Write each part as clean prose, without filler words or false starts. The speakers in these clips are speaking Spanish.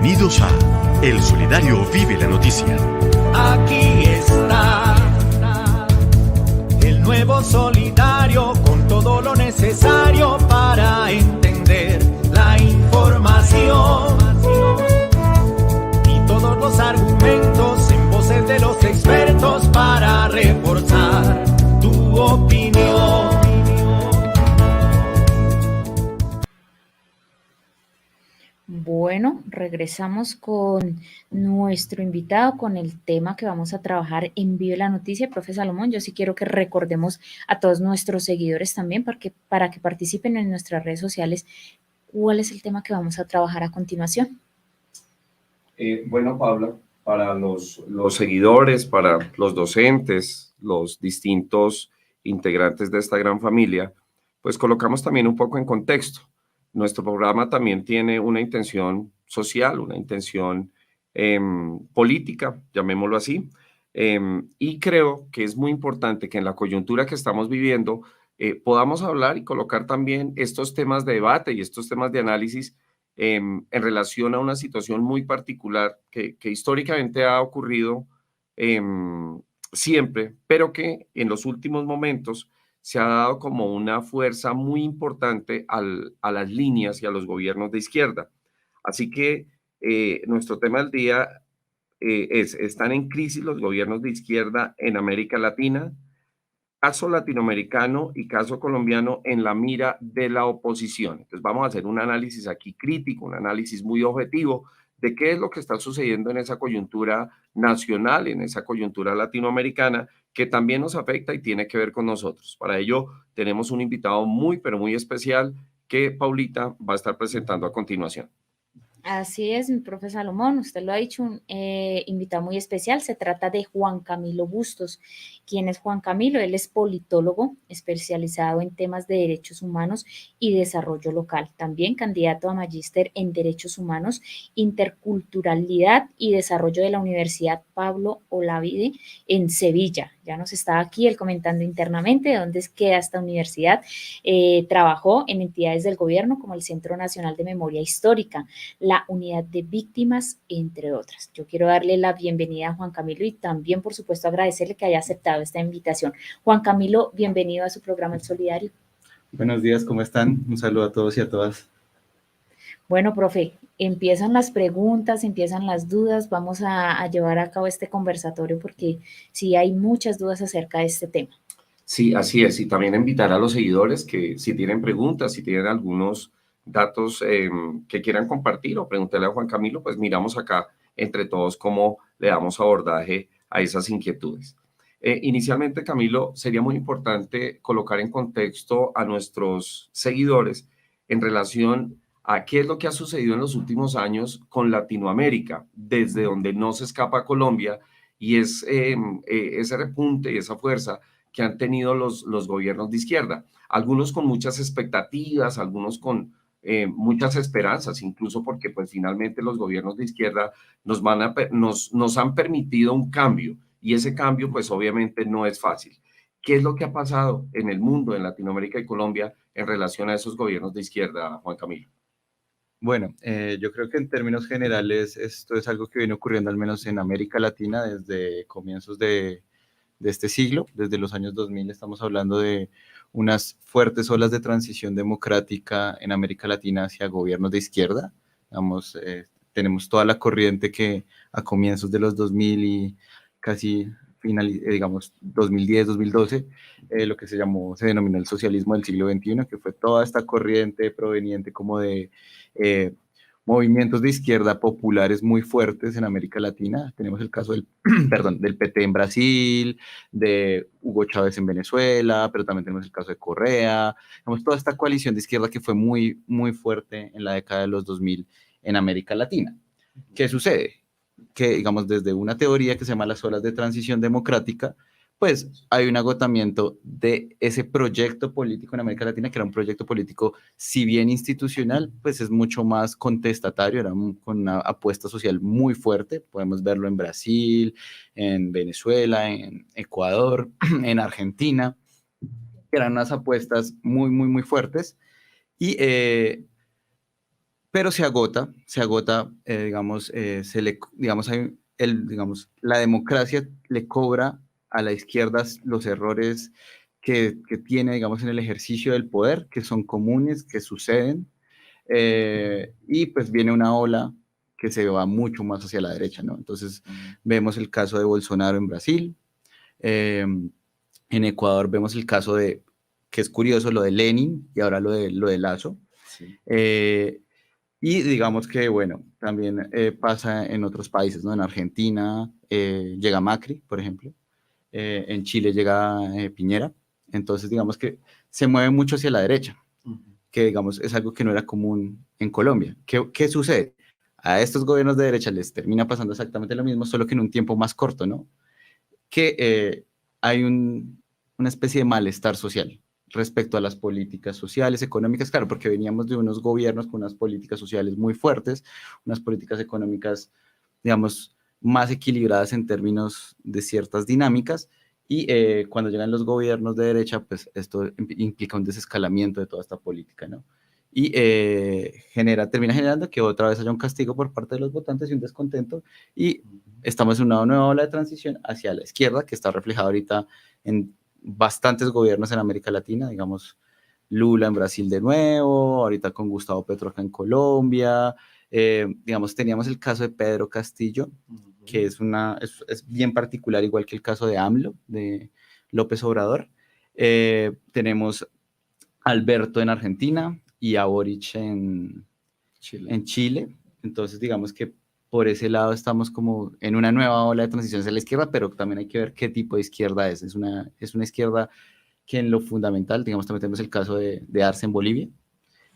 Bienvenidos a El Solidario Vive la Noticia. Aquí está el nuevo Solidario con todo lo necesario para entender la información y todos los argumentos en voces de los expertos para reforzar tu opinión. Bueno, regresamos con nuestro invitado, con el tema que vamos a trabajar en Vive la Noticia. Profe Salomón, yo sí quiero que recordemos a todos nuestros seguidores también para que participen en nuestras redes sociales. ¿Cuál es el tema que vamos a trabajar a continuación? Bueno, Paula, para los seguidores, para los docentes, los distintos integrantes de esta gran familia, pues colocamos también un poco en contexto. Nuestro programa también tiene una intención social, una intención política, llamémoslo así, y creo que es muy importante que en la coyuntura que estamos viviendo podamos hablar y colocar también estos temas de debate y estos temas de análisis en relación a una situación muy particular que históricamente ha ocurrido siempre, pero que en los últimos momentos se ha dado como una fuerza muy importante a las líneas y a los gobiernos de izquierda. Así que nuestro tema del día ¿están en crisis los gobiernos de izquierda en América Latina? Caso latinoamericano y caso colombiano en la mira de la oposición. Entonces vamos a hacer un análisis aquí crítico, un análisis muy objetivo de qué es lo que está sucediendo en esa coyuntura nacional, en esa coyuntura latinoamericana, que también nos afecta y tiene que ver con nosotros. Para ello tenemos un invitado muy, pero muy especial que Paulita va a estar presentando a continuación. Así es, mi profe Salomón, usted lo ha dicho, un invitado muy especial. Se trata de Juan Camilo Bustos. ¿Quién es Juan Camilo? Él es politólogo especializado en temas de derechos humanos y desarrollo local. También candidato a magíster en derechos humanos, interculturalidad y desarrollo de la Universidad Pablo Olavide en Sevilla. Ya nos está aquí él comentando internamente de dónde queda esta universidad. Trabajó en entidades del gobierno como el Centro Nacional de Memoria Histórica, la Unidad de Víctimas, entre otras. Yo quiero darle la bienvenida a Juan Camilo y también, por supuesto, agradecerle que haya aceptado esta invitación. Juan Camilo, bienvenido a su programa El Solidario. Buenos días, ¿cómo están? Un saludo a todos y a todas. Bueno, profe, empiezan las preguntas, empiezan las dudas. Vamos a llevar a cabo este conversatorio porque sí hay muchas dudas acerca de este tema. Sí, así es. Y también invitar a los seguidores que si tienen preguntas, si tienen algunos datos que quieran compartir o preguntarle a Juan Camilo, pues miramos acá entre todos cómo le damos abordaje a esas inquietudes. Inicialmente, Camilo, sería muy importante colocar en contexto a nuestros seguidores en relación a qué es lo que ha sucedido en los últimos años con Latinoamérica, desde donde no se escapa Colombia, y es ese repunte y esa fuerza que han tenido los gobiernos de izquierda. Algunos con muchas expectativas, algunos con muchas esperanzas, incluso porque pues finalmente los gobiernos de izquierda nos han permitido un cambio y ese cambio pues obviamente no es fácil. ¿Qué es lo que ha pasado en el mundo, en Latinoamérica y Colombia en relación a esos gobiernos de izquierda, Juan Camilo? Bueno, yo creo que en términos generales esto es algo que viene ocurriendo al menos en América Latina desde comienzos de este siglo, desde los años 2000 estamos hablando de unas fuertes olas de transición democrática en América Latina hacia gobiernos de izquierda. Digamos, tenemos toda la corriente que a comienzos de los 2000 y casi digamos 2010, 2012, lo que se denominó el socialismo del siglo XXI, que fue toda esta corriente proveniente como de movimientos de izquierda populares muy fuertes en América Latina. Tenemos el caso del, del PT en Brasil, de Hugo Chávez en Venezuela, pero también tenemos el caso de Correa. Tenemos toda esta coalición de izquierda que fue muy, muy fuerte en la década de los 2000 en América Latina. ¿Qué sucede? Que, digamos, desde una teoría que se llama las olas de transición democrática, pues hay un agotamiento de ese proyecto político en América Latina, que era un proyecto político, si bien institucional, pues es mucho más contestatario, era con una apuesta social muy fuerte. Podemos verlo en Brasil, en Venezuela, en Ecuador, en Argentina, que eran unas apuestas muy, muy, muy fuertes. Y pero se agota, digamos, digamos, digamos, la democracia le cobra a la izquierda los errores que tiene, digamos, en el ejercicio del poder, que son comunes, que suceden, y pues viene una ola que se va mucho más hacia la derecha, ¿no? Entonces vemos el caso de Bolsonaro en Brasil, en Ecuador vemos el caso de, que es curioso, lo de Lenin y ahora lo de Lazo. Sí. Y digamos que, bueno, también pasa en otros países, ¿no? En Argentina llega Macri, por ejemplo. En Chile llega Piñera. Entonces, digamos que se mueve mucho hacia la derecha, que digamos es algo que no era común en Colombia. ¿Qué sucede? A estos gobiernos de derecha les termina pasando exactamente lo mismo, solo que en un tiempo más corto, ¿no? Que hay una especie de malestar social respecto a las políticas sociales, económicas, claro, porque veníamos de unos gobiernos con unas políticas sociales muy fuertes, unas políticas económicas, digamos, más equilibradas en términos de ciertas dinámicas, y cuando llegan los gobiernos de derecha, pues esto implica un desescalamiento de toda esta política, ¿no? Y termina generando que otra vez haya un castigo por parte de los votantes y un descontento, y estamos en una nueva ola de transición hacia la izquierda, que está reflejada ahorita en bastantes gobiernos en América Latina, digamos, Lula en Brasil de nuevo, ahorita con Gustavo Petro acá en Colombia, digamos, teníamos el caso de Pedro Castillo, que es bien particular, igual que el caso de AMLO, de López Obrador. Tenemos Alberto en Argentina y a Boric en Chile. Entonces, digamos que por ese lado estamos como en una nueva ola de transición hacia la izquierda, pero también hay que ver qué tipo de izquierda es. Es una izquierda que en lo fundamental, digamos, también tenemos el caso de Arce en Bolivia,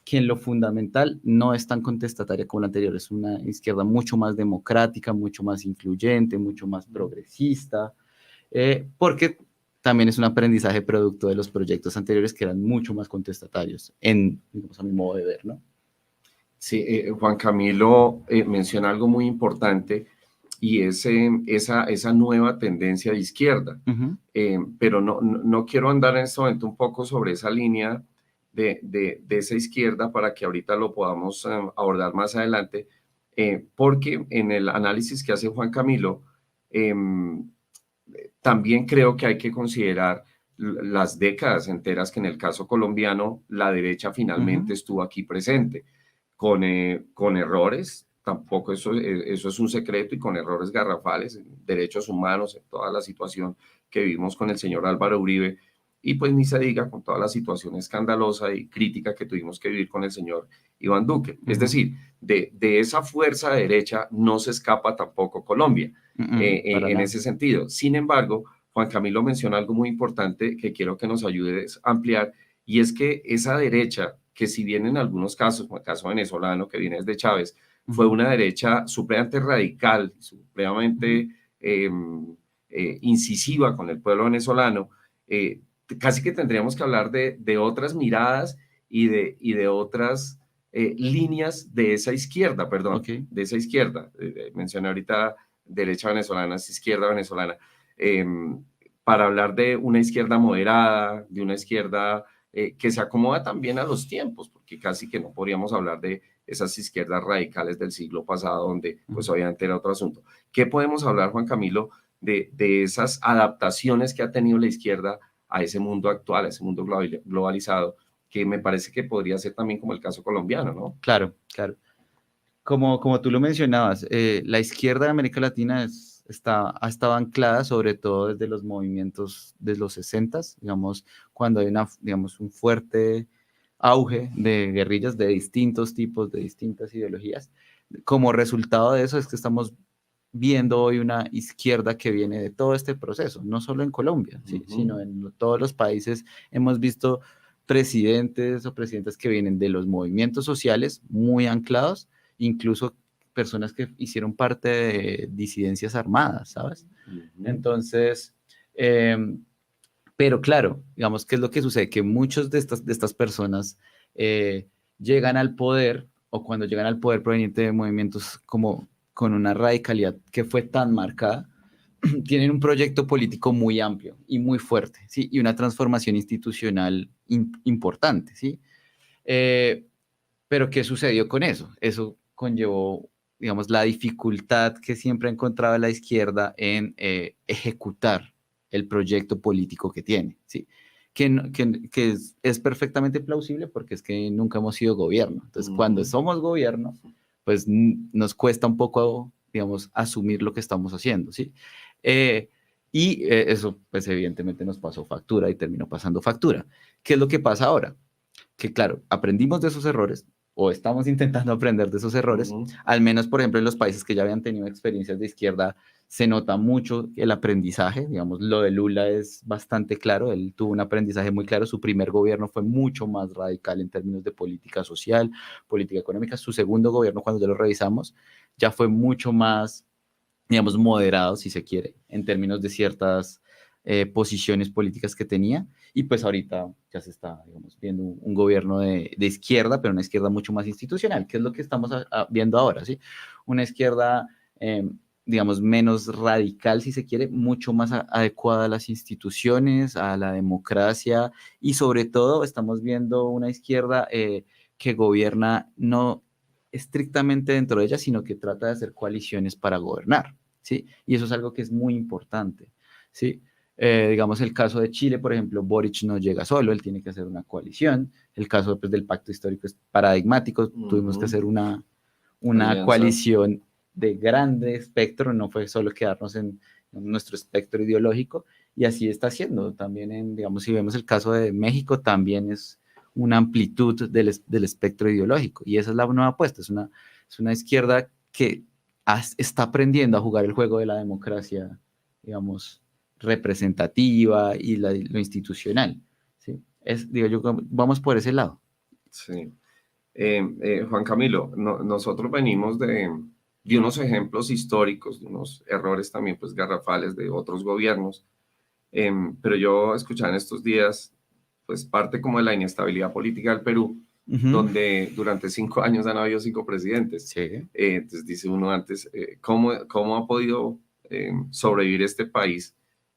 que en lo fundamental no es tan contestataria como la anterior, es una izquierda mucho más democrática, mucho más influyente, mucho más progresista, porque también es un aprendizaje producto de los proyectos anteriores que eran mucho más contestatarios, digamos, a mi modo de ver, ¿no? Sí, Juan Camilo menciona algo muy importante, y es esa nueva tendencia de izquierda. Pero no quiero andar en este momento un poco sobre esa línea de esa izquierda para que ahorita lo podamos abordar más adelante, porque en el análisis que hace Juan Camilo, también creo que hay que considerar las décadas enteras que en el caso colombiano la derecha finalmente estuvo aquí presente, con errores. Tampoco eso es un secreto, y con errores garrafales en derechos humanos, en toda la situación que vivimos con el señor Álvaro Uribe, y pues ni se diga con toda la situación escandalosa y crítica que tuvimos que vivir con el señor Iván Duque. Es decir, de esa fuerza derecha no se escapa tampoco Colombia en ese sentido. Sin embargo, Juan Camilo menciona algo muy importante que quiero que nos ayudes a ampliar, y es que esa derecha, que si bien en algunos casos, como el caso venezolano que viene desde Chávez, fue una derecha supremamente radical, supremamente incisiva con el pueblo venezolano, casi que tendríamos que hablar de otras miradas y de otras líneas de esa izquierda, perdón, de esa izquierda. Mencioné ahorita derecha venezolana, izquierda venezolana, para hablar de una izquierda moderada, de una izquierda que se acomoda también a los tiempos, porque casi que no podríamos hablar de esas izquierdas radicales del siglo pasado, donde pues obviamente era otro asunto. ¿Qué podemos hablar, Juan Camilo, de esas adaptaciones que ha tenido la izquierda a ese mundo actual, a ese mundo globalizado, que me parece que podría ser también como el caso colombiano, ¿no? Claro, claro. Como tú lo mencionabas, la izquierda de América Latina ha estado anclada sobre todo desde los movimientos de los 60s, digamos, cuando hay digamos, un fuerte auge de guerrillas de distintos tipos, de distintas ideologías. Como resultado de eso es que estamos viendo hoy una izquierda que viene de todo este proceso, no solo en Colombia, ¿sí? Sino en todos los países. Hemos visto presidentes o presidentas que vienen de los movimientos sociales muy anclados, incluso personas que hicieron parte de disidencias armadas, ¿sabes? Entonces, pero claro, digamos, ¿qué es lo que sucede? Que muchos de estas personas llegan al poder, o cuando llegan al poder proveniente de movimientos como con una radicalidad que fue tan marcada, tienen un proyecto político muy amplio y muy fuerte, ¿sí? Y una transformación institucional importante, ¿sí? Pero ¿qué sucedió con eso? Eso conllevó, digamos, la dificultad que siempre ha encontrado la izquierda en ejecutar el proyecto político que tiene, ¿sí? Que es perfectamente plausible porque es que nunca hemos sido gobierno. Entonces, cuando somos gobierno, pues nos cuesta un poco, digamos, asumir lo que estamos haciendo, ¿sí? Eso, pues evidentemente nos pasó factura y terminó pasando factura. ¿Qué es lo que pasa ahora? Que claro, aprendimos de esos errores o estamos intentando aprender de esos errores, al menos por ejemplo en los países que ya habían tenido experiencias de izquierda se nota mucho el aprendizaje, digamos, lo de Lula es bastante claro, él tuvo un aprendizaje muy claro, su primer gobierno fue mucho más radical en términos de política social, política económica, su segundo gobierno cuando ya lo revisamos ya fue mucho más, digamos, moderado, si se quiere, en términos de ciertas posiciones políticas que tenía, y pues ahorita ya se está, digamos, viendo un gobierno de izquierda, pero una izquierda mucho más institucional, que es lo que estamos viendo ahora, ¿sí? Una izquierda, digamos, menos radical, si se quiere, mucho más adecuada a las instituciones, a la democracia, y sobre todo estamos viendo una izquierda que gobierna no estrictamente dentro de ella, sino que trata de hacer coaliciones para gobernar, ¿sí? Y eso es algo que es muy importante, ¿sí? Digamos, el caso de Chile, por ejemplo, Boric no llega solo, él tiene que hacer una coalición. El caso pues, del pacto histórico es paradigmático, tuvimos que hacer una coalición de grande espectro, no fue solo quedarnos en nuestro espectro ideológico, y así está haciendo también, digamos, si vemos el caso de México, también es una amplitud del espectro ideológico, y esa es la nueva apuesta, es una izquierda que está aprendiendo a jugar el juego de la democracia, digamos, representativa y lo institucional, ¿sí? Digo yo, vamos por ese lado. Sí. Juan Camilo, nosotros venimos de unos ejemplos históricos, de unos errores también pues garrafales de otros gobiernos, pero yo escuchaba en estos días pues parte como de la inestabilidad política del Perú, donde durante 5 años han habido 5 presidentes. Sí. Entonces dice uno antes, ¿cómo ha podido sobrevivir este país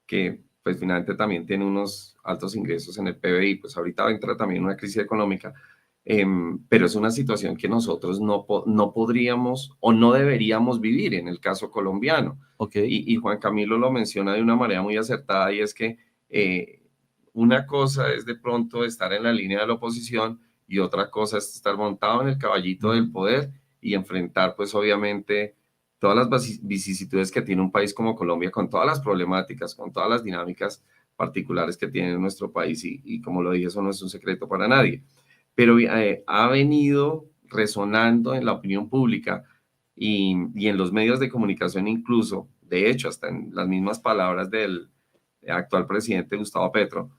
que pues finalmente también tiene unos altos ingresos en el PBI? Pues ahorita entra también una crisis económica, pero es una situación que nosotros no podríamos o no deberíamos vivir en el caso colombiano. Okay. Y Juan Camilo lo menciona de una manera muy acertada, y es que una cosa es de pronto estar en la línea de la oposición y otra cosa es estar montado en el caballito del poder y enfrentar pues obviamente todas las vicisitudes que tiene un país como Colombia, con todas las problemáticas, con todas las dinámicas particulares que tiene nuestro país, y como lo dije, eso no es un secreto para nadie, pero ha venido resonando en la opinión pública y en los medios de comunicación incluso, de hecho, hasta en las mismas palabras del actual presidente Gustavo Petro,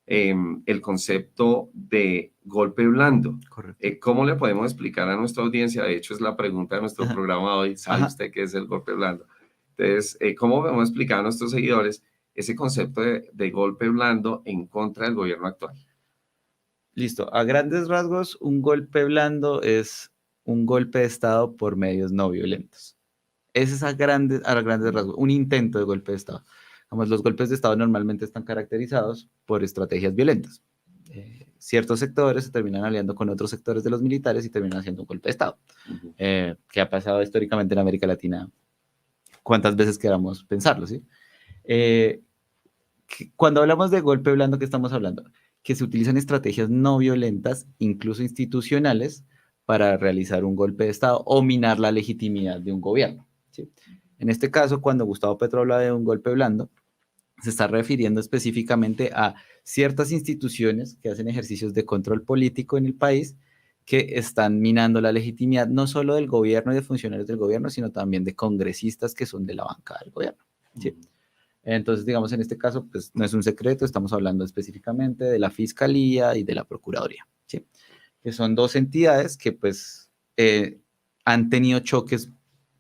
el concepto de golpe blando. Correcto. ¿Cómo le podemos explicar a nuestra audiencia? De hecho, es la pregunta de nuestro programa hoy. ¿Sabe usted qué es el golpe blando? Entonces, ¿cómo podemos explicar a nuestros seguidores ese concepto de golpe blando en contra del gobierno actual? Listo. A grandes rasgos, un golpe blando es un golpe de Estado por medios no violentos. Ese es a grandes rasgos, un intento de golpe de Estado. Vamos, los golpes de Estado normalmente están caracterizados por estrategias violentas. Ciertos sectores se terminan aliando con otros sectores de los militares y terminan haciendo un golpe de Estado. Que ha pasado históricamente en América Latina. ¿Cuántas veces queramos pensarlo, sí? Cuando hablamos de golpe blando, ¿qué estamos hablando? Que se utilizan estrategias no violentas, incluso institucionales, para realizar un golpe de Estado o minar la legitimidad de un gobierno, ¿sí? En este caso, cuando Gustavo Petro habla de un golpe blando, se está refiriendo específicamente a ciertas instituciones que hacen ejercicios de control político en el país, que están minando la legitimidad no solo del gobierno y de funcionarios del gobierno, sino también de congresistas que son de la bancada del gobierno, ¿sí? Entonces, digamos, en este caso, pues no es un secreto, estamos hablando específicamente de la Fiscalía y de la Procuraduría, ¿sí? Que son dos entidades que, pues, han tenido choques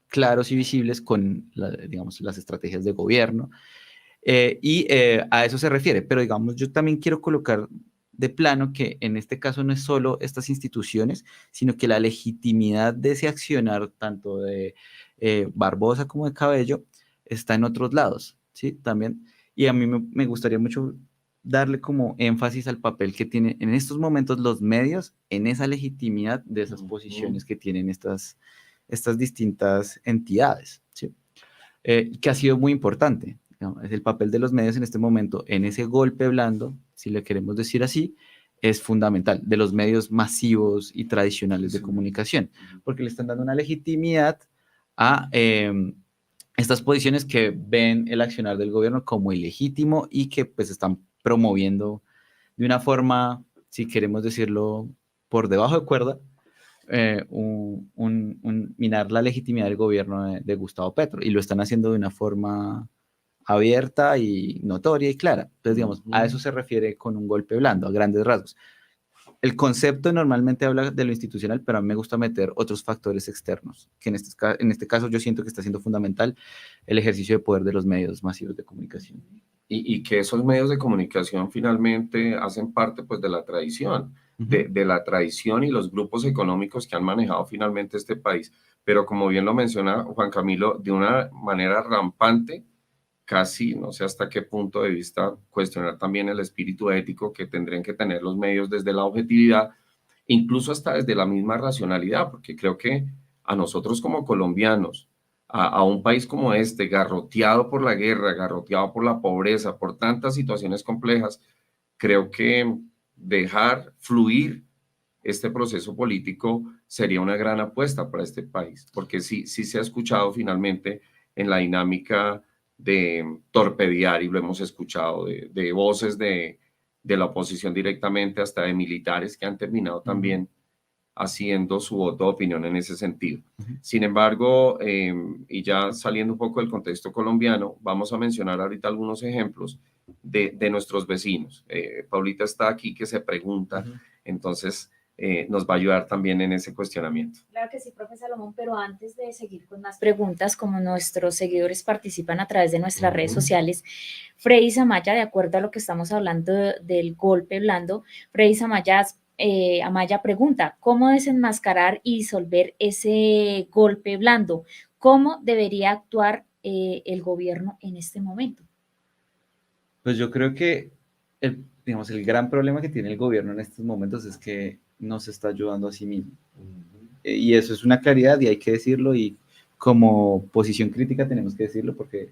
claros y visibles con, digamos, las estrategias de gobierno, a eso se refiere. Pero, digamos, yo también quiero colocar de plano que en este caso no es solo estas instituciones, sino que la legitimidad de ese accionar, tanto de Barbosa como de Cabello, está en otros lados, ¿sí? También, y a mí me gustaría mucho darle como énfasis al papel que tienen en estos momentos los medios en esa legitimidad de esas posiciones que tienen estas distintas entidades, ¿sí? Que ha sido muy importante, ¿no? Es el papel de los medios en este momento, en ese golpe blando, si le queremos decir así, es fundamental, de los medios masivos y tradicionales de comunicación, porque le están dando una legitimidad a estas posiciones que ven el accionar del gobierno como ilegítimo y que pues están promoviendo de una forma, si queremos decirlo, por debajo de cuerda, minar la legitimidad del gobierno de Gustavo Petro, y lo están haciendo de una forma abierta y notoria y clara. Entonces, digamos, a eso se refiere con un golpe blando, a grandes rasgos. El concepto normalmente habla de lo institucional, pero a mí me gusta meter otros factores externos, que en este caso yo siento que está siendo fundamental el ejercicio de poder de los medios masivos de comunicación. Y que esos medios de comunicación finalmente hacen parte pues de la tradición, de la tradición y los grupos económicos que han manejado finalmente este país. Pero como bien lo menciona Juan Camilo, de una manera rampante, casi no sé hasta qué punto de vista cuestionar también el espíritu ético que tendrían que tener los medios desde la objetividad, incluso hasta desde la misma racionalidad, porque creo que a nosotros como colombianos, a un país como este, garroteado por la guerra, garroteado por la pobreza, por tantas situaciones complejas, creo que dejar fluir este proceso político sería una gran apuesta para este país, porque sí se ha escuchado finalmente en la dinámica de torpedear, y lo hemos escuchado, de voces de la oposición directamente, hasta de militares que han terminado también haciendo su voto de opinión en ese sentido. Sin embargo, y ya saliendo un poco del contexto colombiano, vamos a mencionar ahorita algunos ejemplos de nuestros vecinos. Paulita está aquí que se pregunta, entonces nos va a ayudar también en ese cuestionamiento. Claro que sí, profe Salomón, pero antes de seguir con más preguntas, como nuestros seguidores participan a través de nuestras redes sociales, Freddy Amaya, de acuerdo a lo que estamos hablando del golpe blando, Freddy Amaya pregunta, ¿cómo desenmascarar y disolver ese golpe blando? ¿Cómo debería actuar el gobierno en este momento? Pues yo creo que digamos, el gran problema que tiene el gobierno en estos momentos es que no se está ayudando a sí mismo. Y eso es una claridad y hay que decirlo, y como posición crítica tenemos que decirlo, porque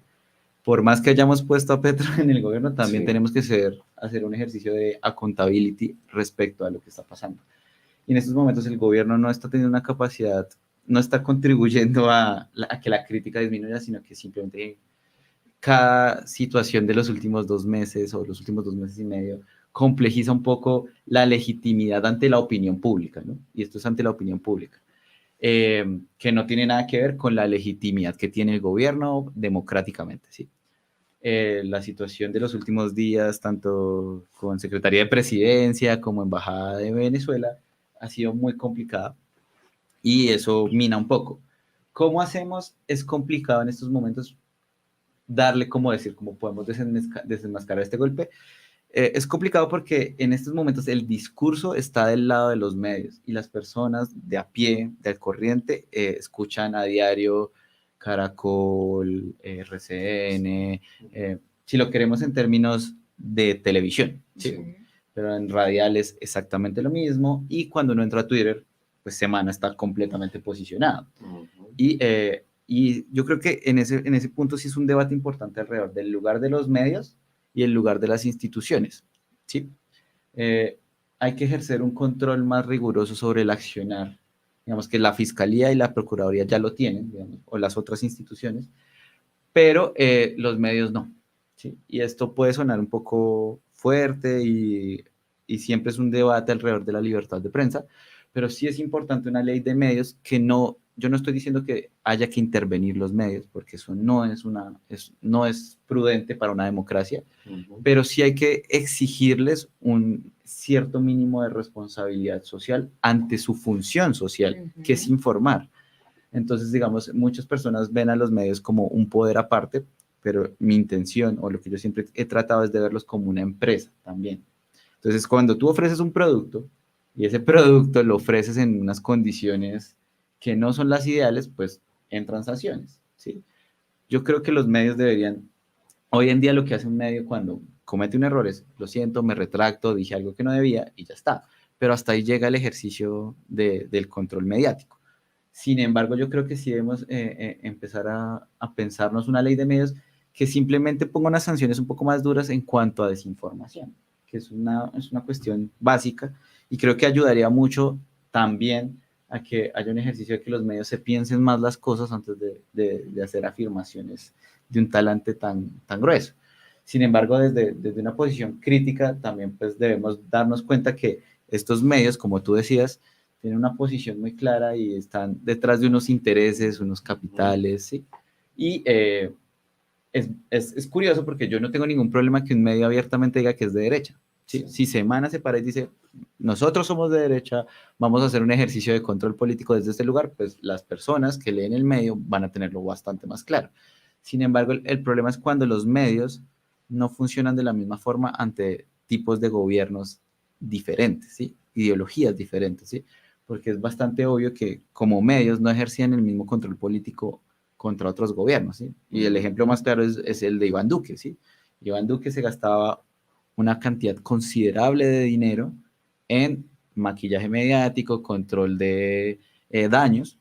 por más que hayamos puesto a Petro en el gobierno, también tenemos que hacer un ejercicio de accountability respecto a lo que está pasando. Y en estos momentos el gobierno no está teniendo una capacidad, no está contribuyendo a que la crítica disminuya, sino que simplemente cada situación de los últimos 2 meses o los últimos 2 meses y medio complejiza un poco la legitimidad ante la opinión pública, ¿no? Y esto es ante la opinión pública, que no tiene nada que ver con la legitimidad que tiene el gobierno democráticamente, ¿sí? La situación de los últimos días, tanto con Secretaría de Presidencia como Embajada de Venezuela, ha sido muy complicada y eso mina un poco. ¿Cómo hacemos? Es complicado en estos momentos darle, cómo podemos desenmascarar este golpe. Es complicado porque en estos momentos el discurso está del lado de los medios y las personas de a pie, del corriente, escuchan a diario Caracol, RCN, si lo queremos en términos de televisión, ¿sí? Pero en radial es exactamente lo mismo, y cuando uno entra a Twitter, pues Semana está completamente posicionado. Y yo creo que en ese punto sí es un debate importante alrededor del lugar de los medios y el lugar de las instituciones, ¿sí? Hay que ejercer un control más riguroso sobre el accionar. Digamos que la Fiscalía y la Procuraduría ya lo tienen, digamos, o las otras instituciones, pero los medios no, ¿sí? Y esto puede sonar un poco fuerte y siempre es un debate alrededor de la libertad de prensa, pero sí es importante una ley de medios que no. Yo no estoy diciendo que haya que intervenir los medios, porque eso no es prudente para una democracia, pero sí hay que exigirles un cierto mínimo de responsabilidad social ante su función social, que es informar. Entonces, digamos, muchas personas ven a los medios como un poder aparte, pero mi intención, o lo que yo siempre he tratado, es de verlos como una empresa también. Entonces, cuando tú ofreces un producto, y ese producto lo ofreces en unas condiciones que no son las ideales, pues entran sanciones, ¿sí? Yo creo que los medios deberían, hoy en día lo que hace un medio cuando comete un error, lo siento, me retracto, dije algo que no debía y ya está. Pero hasta ahí llega el ejercicio del control mediático. Sin embargo, yo creo que sí debemos empezar a pensarnos una ley de medios que simplemente ponga unas sanciones un poco más duras en cuanto a desinformación, que es una cuestión básica y creo que ayudaría mucho también a que haya un ejercicio de que los medios se piensen más las cosas antes de hacer afirmaciones de un talante tan grueso. Sin embargo, desde una posición crítica también pues debemos darnos cuenta que estos medios, como tú decías, tienen una posición muy clara y están detrás de unos intereses, unos capitales, ¿sí? Y es curioso porque yo no tengo ningún problema que un medio abiertamente diga que es de derecha, ¿sí? Si Semana se para y dice, nosotros somos de derecha, vamos a hacer un ejercicio de control político desde este lugar, pues las personas que leen el medio van a tenerlo bastante más claro. Sin embargo, el problema es cuando los medios no funcionan de la misma forma ante tipos de gobiernos diferentes, ¿sí? Ideologías diferentes, ¿sí? Porque es bastante obvio que como medios no ejercían el mismo control político contra otros gobiernos, ¿sí? Y el ejemplo más claro es el de Iván Duque, ¿sí? Iván Duque se gastaba una cantidad considerable de dinero en maquillaje mediático, control de daños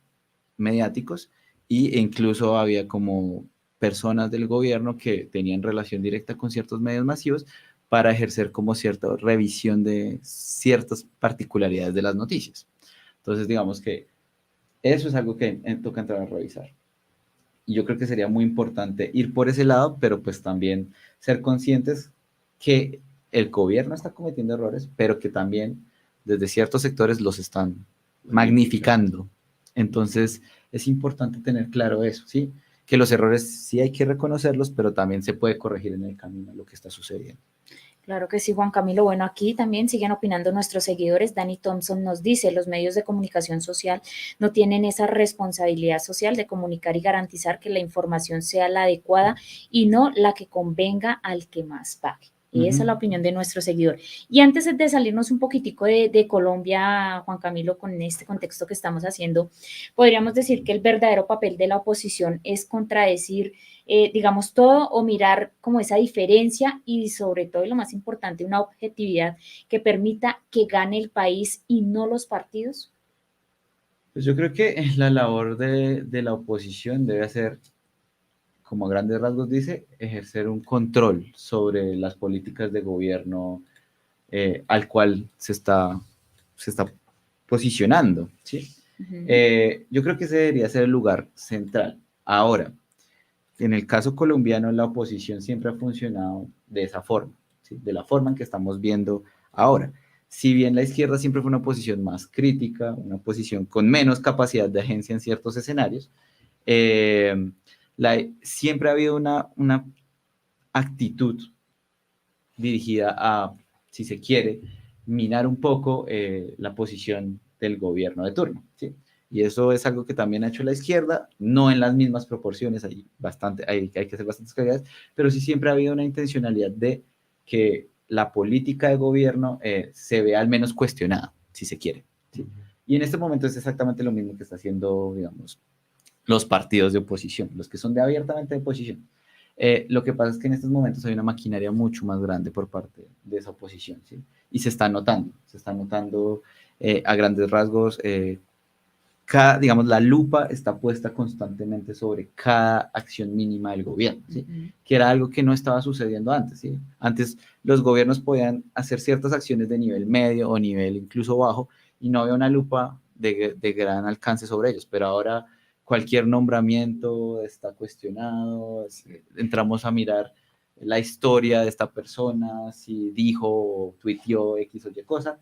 mediáticos, e incluso había como personas del gobierno que tenían relación directa con ciertos medios masivos para ejercer como cierta revisión de ciertas particularidades de las noticias. Entonces, digamos que eso es algo que toca entrar a revisar. Y yo creo que sería muy importante ir por ese lado, pero pues también ser conscientes que el gobierno está cometiendo errores, pero que también desde ciertos sectores los están magnificando. Entonces, es importante tener claro eso, ¿sí? Que los errores sí hay que reconocerlos, pero también se puede corregir en el camino lo que está sucediendo. Claro que sí, Juan Camilo. Bueno, aquí también siguen opinando nuestros seguidores. Danny Thompson nos dice, los medios de comunicación social no tienen esa responsabilidad social de comunicar y garantizar que la información sea la adecuada y no la que convenga al que más pague. Esa es la opinión de nuestro seguidor. Y antes de salirnos un poquitico de Colombia, Juan Camilo, con este contexto que estamos haciendo, podríamos decir que el verdadero papel de la oposición es contradecir, digamos, todo o mirar como esa diferencia y sobre todo, y lo más importante, una objetividad que permita que gane el país y no los partidos. Pues yo creo que la labor de la oposición debe ser, como a grandes rasgos dice, ejercer un control sobre las políticas de gobierno al cual se está posicionando, ¿sí? Yo creo que ese debería ser el lugar central. Ahora, en el caso colombiano, la oposición siempre ha funcionado de esa forma, ¿sí? De la forma en que estamos viendo ahora. Si bien la izquierda siempre fue una oposición más crítica, una oposición con menos capacidad de agencia en ciertos escenarios, siempre ha habido una actitud dirigida a, si se quiere, minar un poco la posición del gobierno de turno, ¿sí? Y eso es algo que también ha hecho la izquierda, no en las mismas proporciones, hay que hacer bastantes claridades, pero sí siempre ha habido una intencionalidad de que la política de gobierno se vea al menos cuestionada, si se quiere, ¿sí? Y en este momento es exactamente lo mismo que está haciendo, digamos, los partidos de oposición, los que son abiertamente de oposición. Lo que pasa es que en estos momentos hay una maquinaria mucho más grande por parte de esa oposición, ¿sí? Y se está notando a grandes rasgos, digamos, la lupa está puesta constantemente sobre cada acción mínima del gobierno, ¿sí? Que era algo que no estaba sucediendo antes, ¿sí? Antes los gobiernos podían hacer ciertas acciones de nivel medio o nivel incluso bajo y no había una lupa de gran alcance sobre ellos, pero ahora cualquier nombramiento está cuestionado, entramos a mirar la historia de esta persona, si dijo o tuiteó X o Y cosa,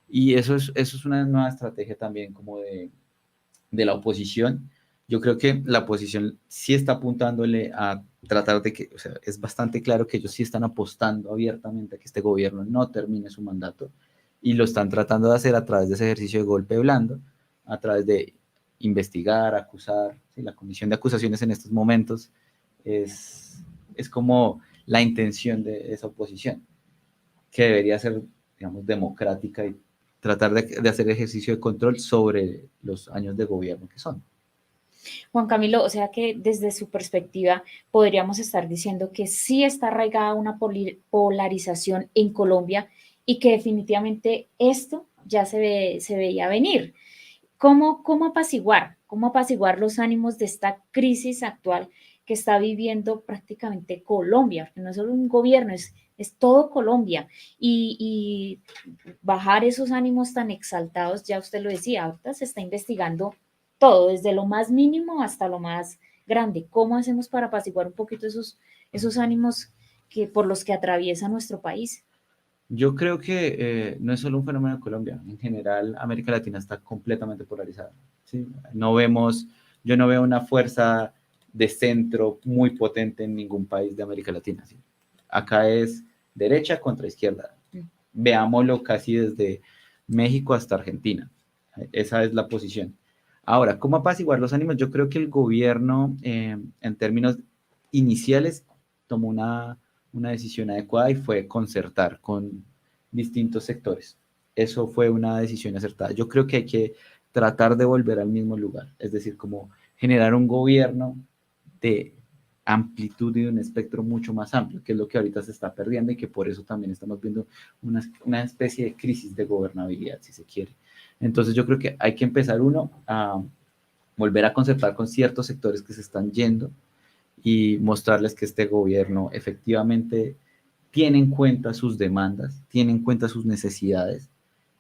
y eso es una nueva estrategia también como de la oposición. Yo creo que la oposición sí está apuntándole a tratar de que, o sea, es bastante claro que ellos sí están apostando abiertamente a que este gobierno no termine su mandato y lo están tratando de hacer a través de ese ejercicio de golpe blando, a través de investigar, acusar, ¿sí? La comisión de acusaciones en estos momentos es como la intención de esa oposición, que debería ser, digamos, democrática y tratar de hacer ejercicio de control sobre los años de gobierno que son. Juan Camilo, o sea que desde su perspectiva podríamos estar diciendo que sí está arraigada una polarización en Colombia y que definitivamente esto ya se veía venir. ¿Cómo apaciguar los ánimos de esta crisis actual que está viviendo prácticamente Colombia? Porque no es solo un gobierno, es todo Colombia. Y bajar esos ánimos tan exaltados, ya usted lo decía, ahorita se está investigando todo, desde lo más mínimo hasta lo más grande. ¿Cómo hacemos para apaciguar un poquito esos ánimos por los que atraviesa nuestro país? Yo creo que no es solo un fenómeno de Colombia, en general América Latina está completamente polarizada, ¿sí? Yo no veo una fuerza de centro muy potente en ningún país de América Latina, ¿sí? Acá es derecha contra izquierda, veámoslo casi desde México hasta Argentina, esa es la posición. Ahora, ¿cómo apaciguar los ánimos? Yo creo que el gobierno, en términos iniciales, tomó una decisión adecuada y fue concertar con distintos sectores. Eso fue una decisión acertada. Yo creo que hay que tratar de volver al mismo lugar, es decir, como generar un gobierno de amplitud y de un espectro mucho más amplio, que es lo que ahorita se está perdiendo y que por eso también estamos viendo una especie de crisis de gobernabilidad, si se quiere. Entonces yo creo que hay que empezar a volver a concertar con ciertos sectores que se están yendo y mostrarles que este gobierno efectivamente tiene en cuenta sus demandas, tiene en cuenta sus necesidades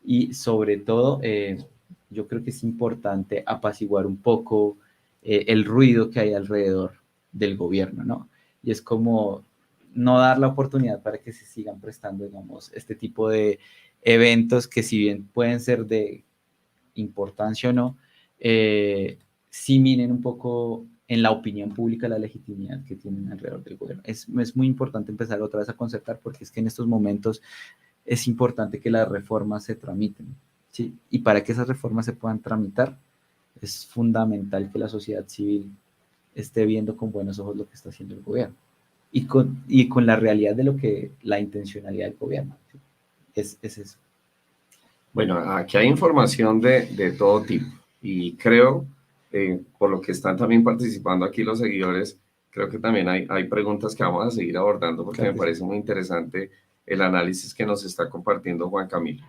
y sobre todo yo creo que es importante apaciguar un poco el ruido que hay alrededor del gobierno, ¿no? Y es como no dar la oportunidad para que se sigan prestando, digamos, este tipo de eventos que si bien pueden ser de importancia o no, sí minen un poco en la opinión pública la legitimidad que tienen alrededor del gobierno. Es muy importante empezar otra vez a concertar porque es que en estos momentos es importante que las reformas se tramiten, ¿sí? Y para que esas reformas se puedan tramitar, es fundamental que la sociedad civil esté viendo con buenos ojos lo que está haciendo el gobierno y con la realidad de lo que la intencionalidad del gobierno, ¿sí? Es eso. Bueno, aquí hay información de todo tipo y creo, por lo que están también participando aquí los seguidores, creo que también hay preguntas que vamos a seguir abordando porque Claro me que sí. parece muy interesante el análisis que nos está compartiendo Juan Camilo.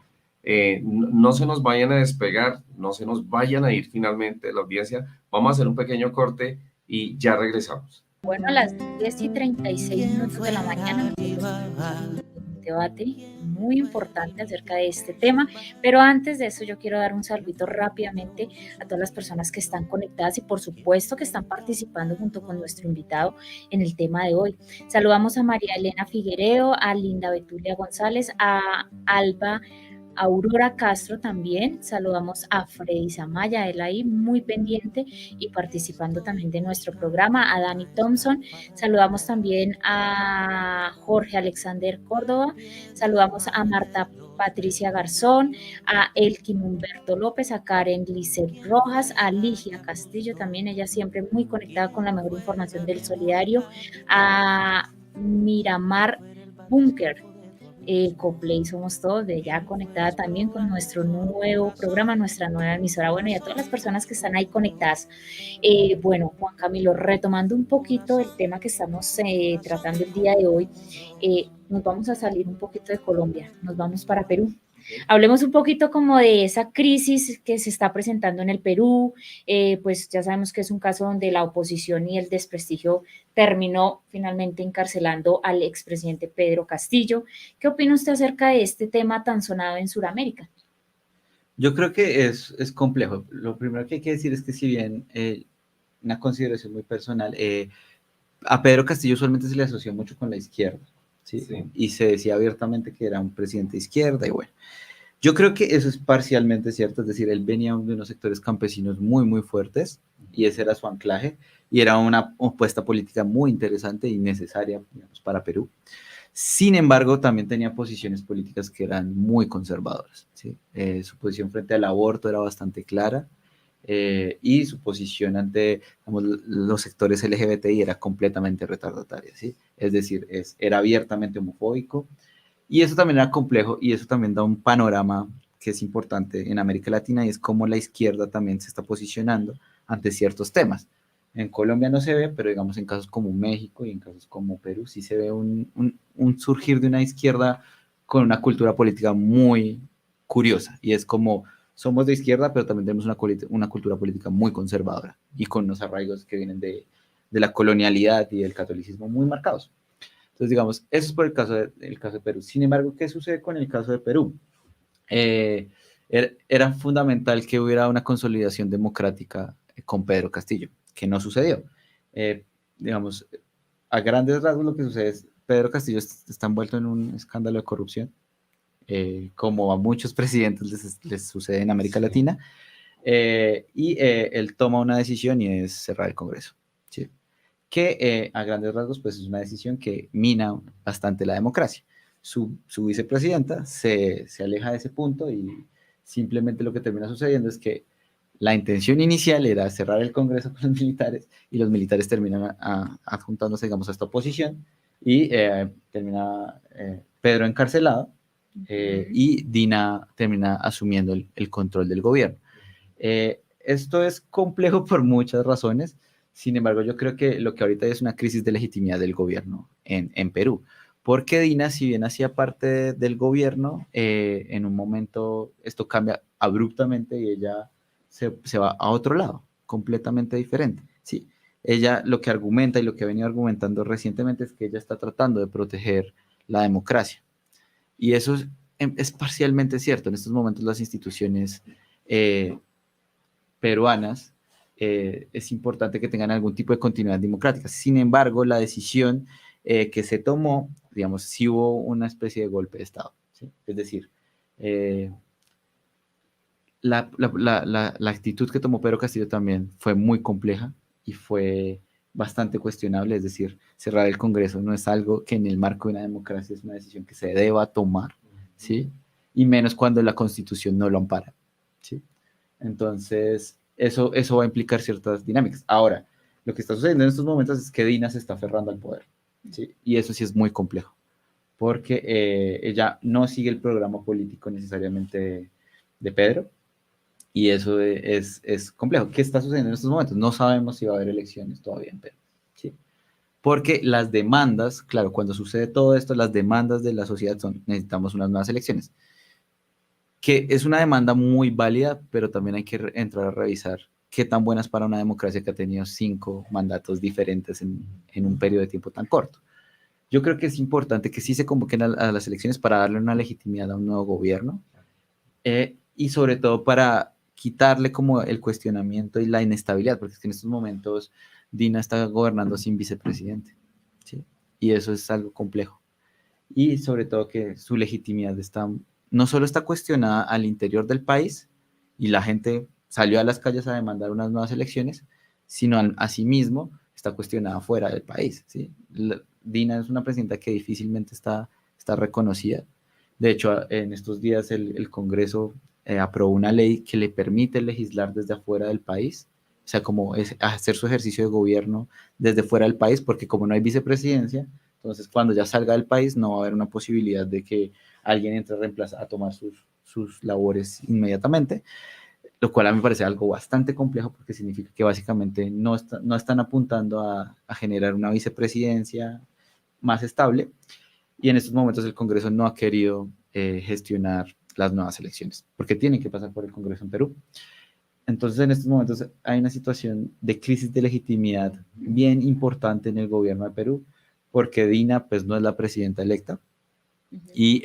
No se nos vayan a despegar, no se nos vayan a ir finalmente de la audiencia. Vamos a hacer un pequeño corte y ya regresamos. Bueno, a las 10:36 de la mañana nosotros tenemos un debate muy importante acerca de este tema, pero antes de eso yo quiero dar un saludito rápidamente a todas las personas que están conectadas y por supuesto que están participando junto con nuestro invitado en el tema de hoy. Saludamos a María Elena Figuereo, a Linda Betulia González, a Alba Aurora Castro también, saludamos a Freddy Zamaya, él ahí muy pendiente y participando también de nuestro programa, a Dani Thompson, saludamos también a Jorge Alexander Córdoba, saludamos a Marta Patricia Garzón, a Elkin Humberto López, a Karen Lizeth Rojas, a Ligia Castillo también, ella siempre muy conectada con la mejor información del solidario, a Miramar Bunker, Coplay Somos Todos, de ya conectada también con nuestro nuevo programa, nuestra nueva emisora, bueno, y a todas las personas que están ahí conectadas. Bueno, Juan Camilo, retomando un poquito el tema que estamos tratando el día de hoy, nos vamos a salir un poquito de Colombia, nos vamos para Perú. Hablemos un poquito como de esa crisis que se está presentando en el Perú, pues ya sabemos que es un caso donde la oposición y el desprestigio terminó finalmente encarcelando al expresidente Pedro Castillo. ¿Qué opina usted acerca de este tema tan sonado en Sudamérica? Yo creo que es complejo. Lo primero que hay que decir es que si bien una consideración muy personal, a Pedro Castillo usualmente se le asoció mucho con la izquierda, ¿sí? Sí. Y se decía abiertamente que era un presidente de izquierda y bueno. Yo creo que eso es parcialmente cierto, es decir, él venía de unos sectores campesinos muy fuertes y ese era su anclaje y era una opuesta política muy interesante y necesaria, digamos, para Perú. Sin embargo, también tenía posiciones políticas que eran muy conservadoras, ¿sí? Su posición frente al aborto era bastante clara y su posición ante, digamos, los sectores LGBTI era completamente retardataria, ¿sí? Es decir, era abiertamente homofóbico. Y eso también era complejo y eso también da un panorama que es importante en América Latina y es cómo la izquierda también se está posicionando ante ciertos temas. En Colombia no se ve, pero digamos en casos como México y en casos como Perú sí se ve un surgir de una izquierda con una cultura política muy curiosa, y es como somos de izquierda, pero también tenemos una cultura política muy conservadora y con unos arraigos que vienen de la colonialidad y del catolicismo muy marcados. Entonces, digamos, eso es por el caso de Perú. Sin embargo, ¿qué sucede con el caso de Perú? Era fundamental que hubiera una consolidación democrática con Pedro Castillo, que no sucedió. Digamos, a grandes rasgos lo que sucede es Pedro Castillo está envuelto en un escándalo de corrupción, como a muchos presidentes les sucede en América Latina, y él toma una decisión y es cerrar el Congreso, ¿sí? Que a grandes rasgos pues es una decisión que mina bastante la democracia. Su vicepresidenta se aleja de ese punto y simplemente lo que termina sucediendo es que la intención inicial era cerrar el Congreso con los militares y los militares terminan adjuntándose, digamos, a esta oposición y termina Pedro encarcelado y Dina termina asumiendo el control del gobierno. Esto es complejo por muchas razones. Sin embargo, yo creo que lo que ahorita es una crisis de legitimidad del gobierno en Perú, porque Dina, si bien hacía parte del gobierno, en un momento esto cambia abruptamente y ella se va a otro lado, completamente diferente. Sí, ella lo que argumenta y lo que ha venido argumentando recientemente es que ella está tratando de proteger la democracia. Y eso es parcialmente cierto. En estos momentos las instituciones peruanas es importante que tengan algún tipo de continuidad democrática. Sin embargo, la decisión que se tomó, digamos, sí hubo una especie de golpe de Estado, ¿sí? Es decir, la actitud que tomó Pedro Castillo también fue muy compleja y fue bastante cuestionable. Es decir, cerrar el Congreso no es algo que en el marco de una democracia es una decisión que se deba tomar, ¿sí? Y menos cuando la Constitución no lo ampara, ¿sí? Entonces, eso va a implicar ciertas dinámicas. Ahora, lo que está sucediendo en estos momentos es que Dina se está aferrando al poder, ¿sí? Y eso sí es muy complejo, porque ella no sigue el programa político necesariamente de Pedro, y eso es complejo. ¿Qué está sucediendo en estos momentos? No sabemos si va a haber elecciones todavía en Perú, ¿sí? Porque las demandas, claro, cuando sucede todo esto, las demandas de la sociedad son, necesitamos unas nuevas elecciones, que es una demanda muy válida, pero también hay que entrar a revisar qué tan buena es para una democracia que ha tenido 5 mandatos diferentes en un periodo de tiempo tan corto. Yo creo que es importante que sí se convoquen a las elecciones para darle una legitimidad a un nuevo gobierno, y sobre todo para quitarle como el cuestionamiento y la inestabilidad, porque es que en estos momentos Dina está gobernando sin vicepresidente, ¿sí? Y eso es algo complejo. Y sobre todo que su legitimidad no solo está cuestionada al interior del país y la gente salió a las calles a demandar unas nuevas elecciones, sino asimismo está cuestionada fuera del país, ¿sí? Dina es una presidenta que difícilmente está reconocida. De hecho, en estos días el Congreso aprobó una ley que le permite legislar desde afuera del país, o sea, como hacer su ejercicio de gobierno desde fuera del país, porque como no hay vicepresidencia, entonces cuando ya salga del país no va a haber una posibilidad de que alguien entre a reemplazar, a tomar sus labores inmediatamente, lo cual a mí me parece algo bastante complejo, porque significa que básicamente no están apuntando a generar una vicepresidencia más estable, y en estos momentos el Congreso no ha querido gestionar las nuevas elecciones, porque tienen que pasar por el Congreso en Perú. Entonces, en estos momentos hay una situación de crisis de legitimidad bien importante en el gobierno de Perú, porque Dina pues no es la presidenta electa, y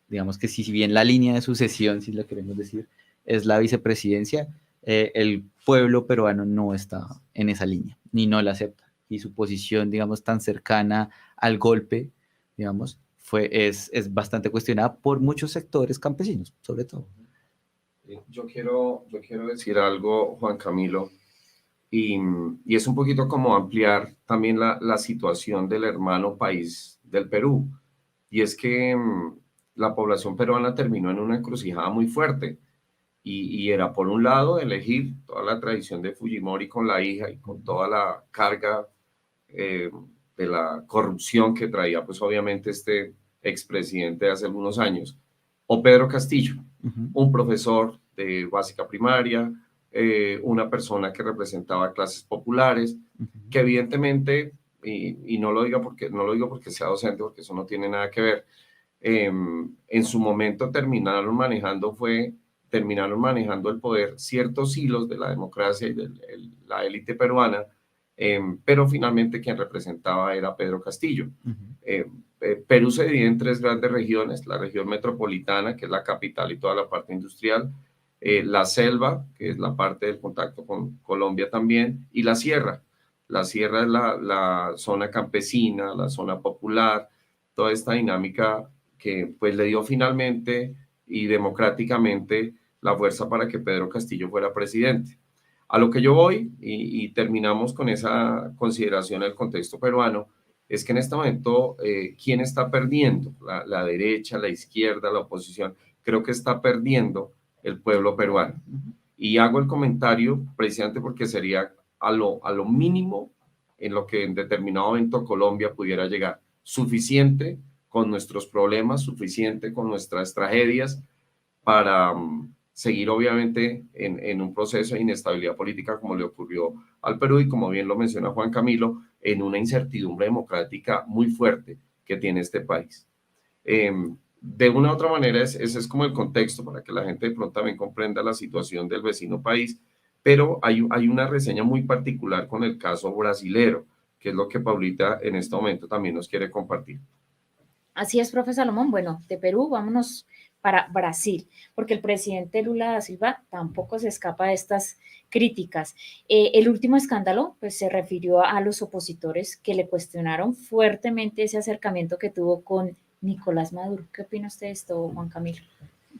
digamos que si bien la línea de sucesión, si lo queremos decir, es la vicepresidencia, el pueblo peruano no está en esa línea, ni no la acepta, y su posición, digamos, tan cercana al golpe, digamos, es bastante cuestionada por muchos sectores campesinos, sobre todo. Yo quiero decir algo, Juan Camilo, y es un poquito como ampliar también la situación del hermano país del Perú, y es que la población peruana terminó en una encrucijada muy fuerte, y era por un lado elegir toda la tradición de Fujimori con la hija y con toda la carga de la corrupción que traía pues obviamente este expresidente de hace algunos años, o Pedro Castillo, un profesor de básica primaria, una persona que representaba clases populares, que evidentemente, y no lo digo porque sea docente, porque eso no tiene nada que ver, en su momento terminaron manejando el poder ciertos hilos de la democracia y de la élite peruana, pero finalmente quien representaba era Pedro Castillo. Perú se divide en 3 grandes regiones: la región metropolitana, que es la capital y toda la parte industrial, la selva, que es la parte del contacto con Colombia también, y la sierra. La sierra es la zona campesina, la zona popular, toda esta dinámica que pues le dio finalmente y democráticamente la fuerza para que Pedro Castillo fuera presidente. A lo que yo voy, y terminamos con esa consideración del contexto peruano, es que en este momento, ¿quién está perdiendo? La derecha, la izquierda, la oposición. Creo que está perdiendo el pueblo peruano. Y hago el comentario precisamente porque sería a lo mínimo en lo que en determinado momento Colombia pudiera llegar. Suficiente con nuestros problemas, suficiente con nuestras tragedias para seguir obviamente en un proceso de inestabilidad política como le ocurrió al Perú y, como bien lo menciona Juan Camilo, en una incertidumbre democrática muy fuerte que tiene este país. De una u otra manera, ese es como el contexto para que la gente de pronto también comprenda la situación del vecino país, pero hay una reseña muy particular con el caso brasilero, que es lo que Paulita en este momento también nos quiere compartir. Así es, profe Salomón. Bueno, de Perú vámonos para Brasil, porque el presidente Lula da Silva tampoco se escapa de estas críticas. El último escándalo pues, se refirió a los opositores que le cuestionaron fuertemente ese acercamiento que tuvo con Nicolás Maduro. ¿Qué opina usted de esto, Juan Camilo?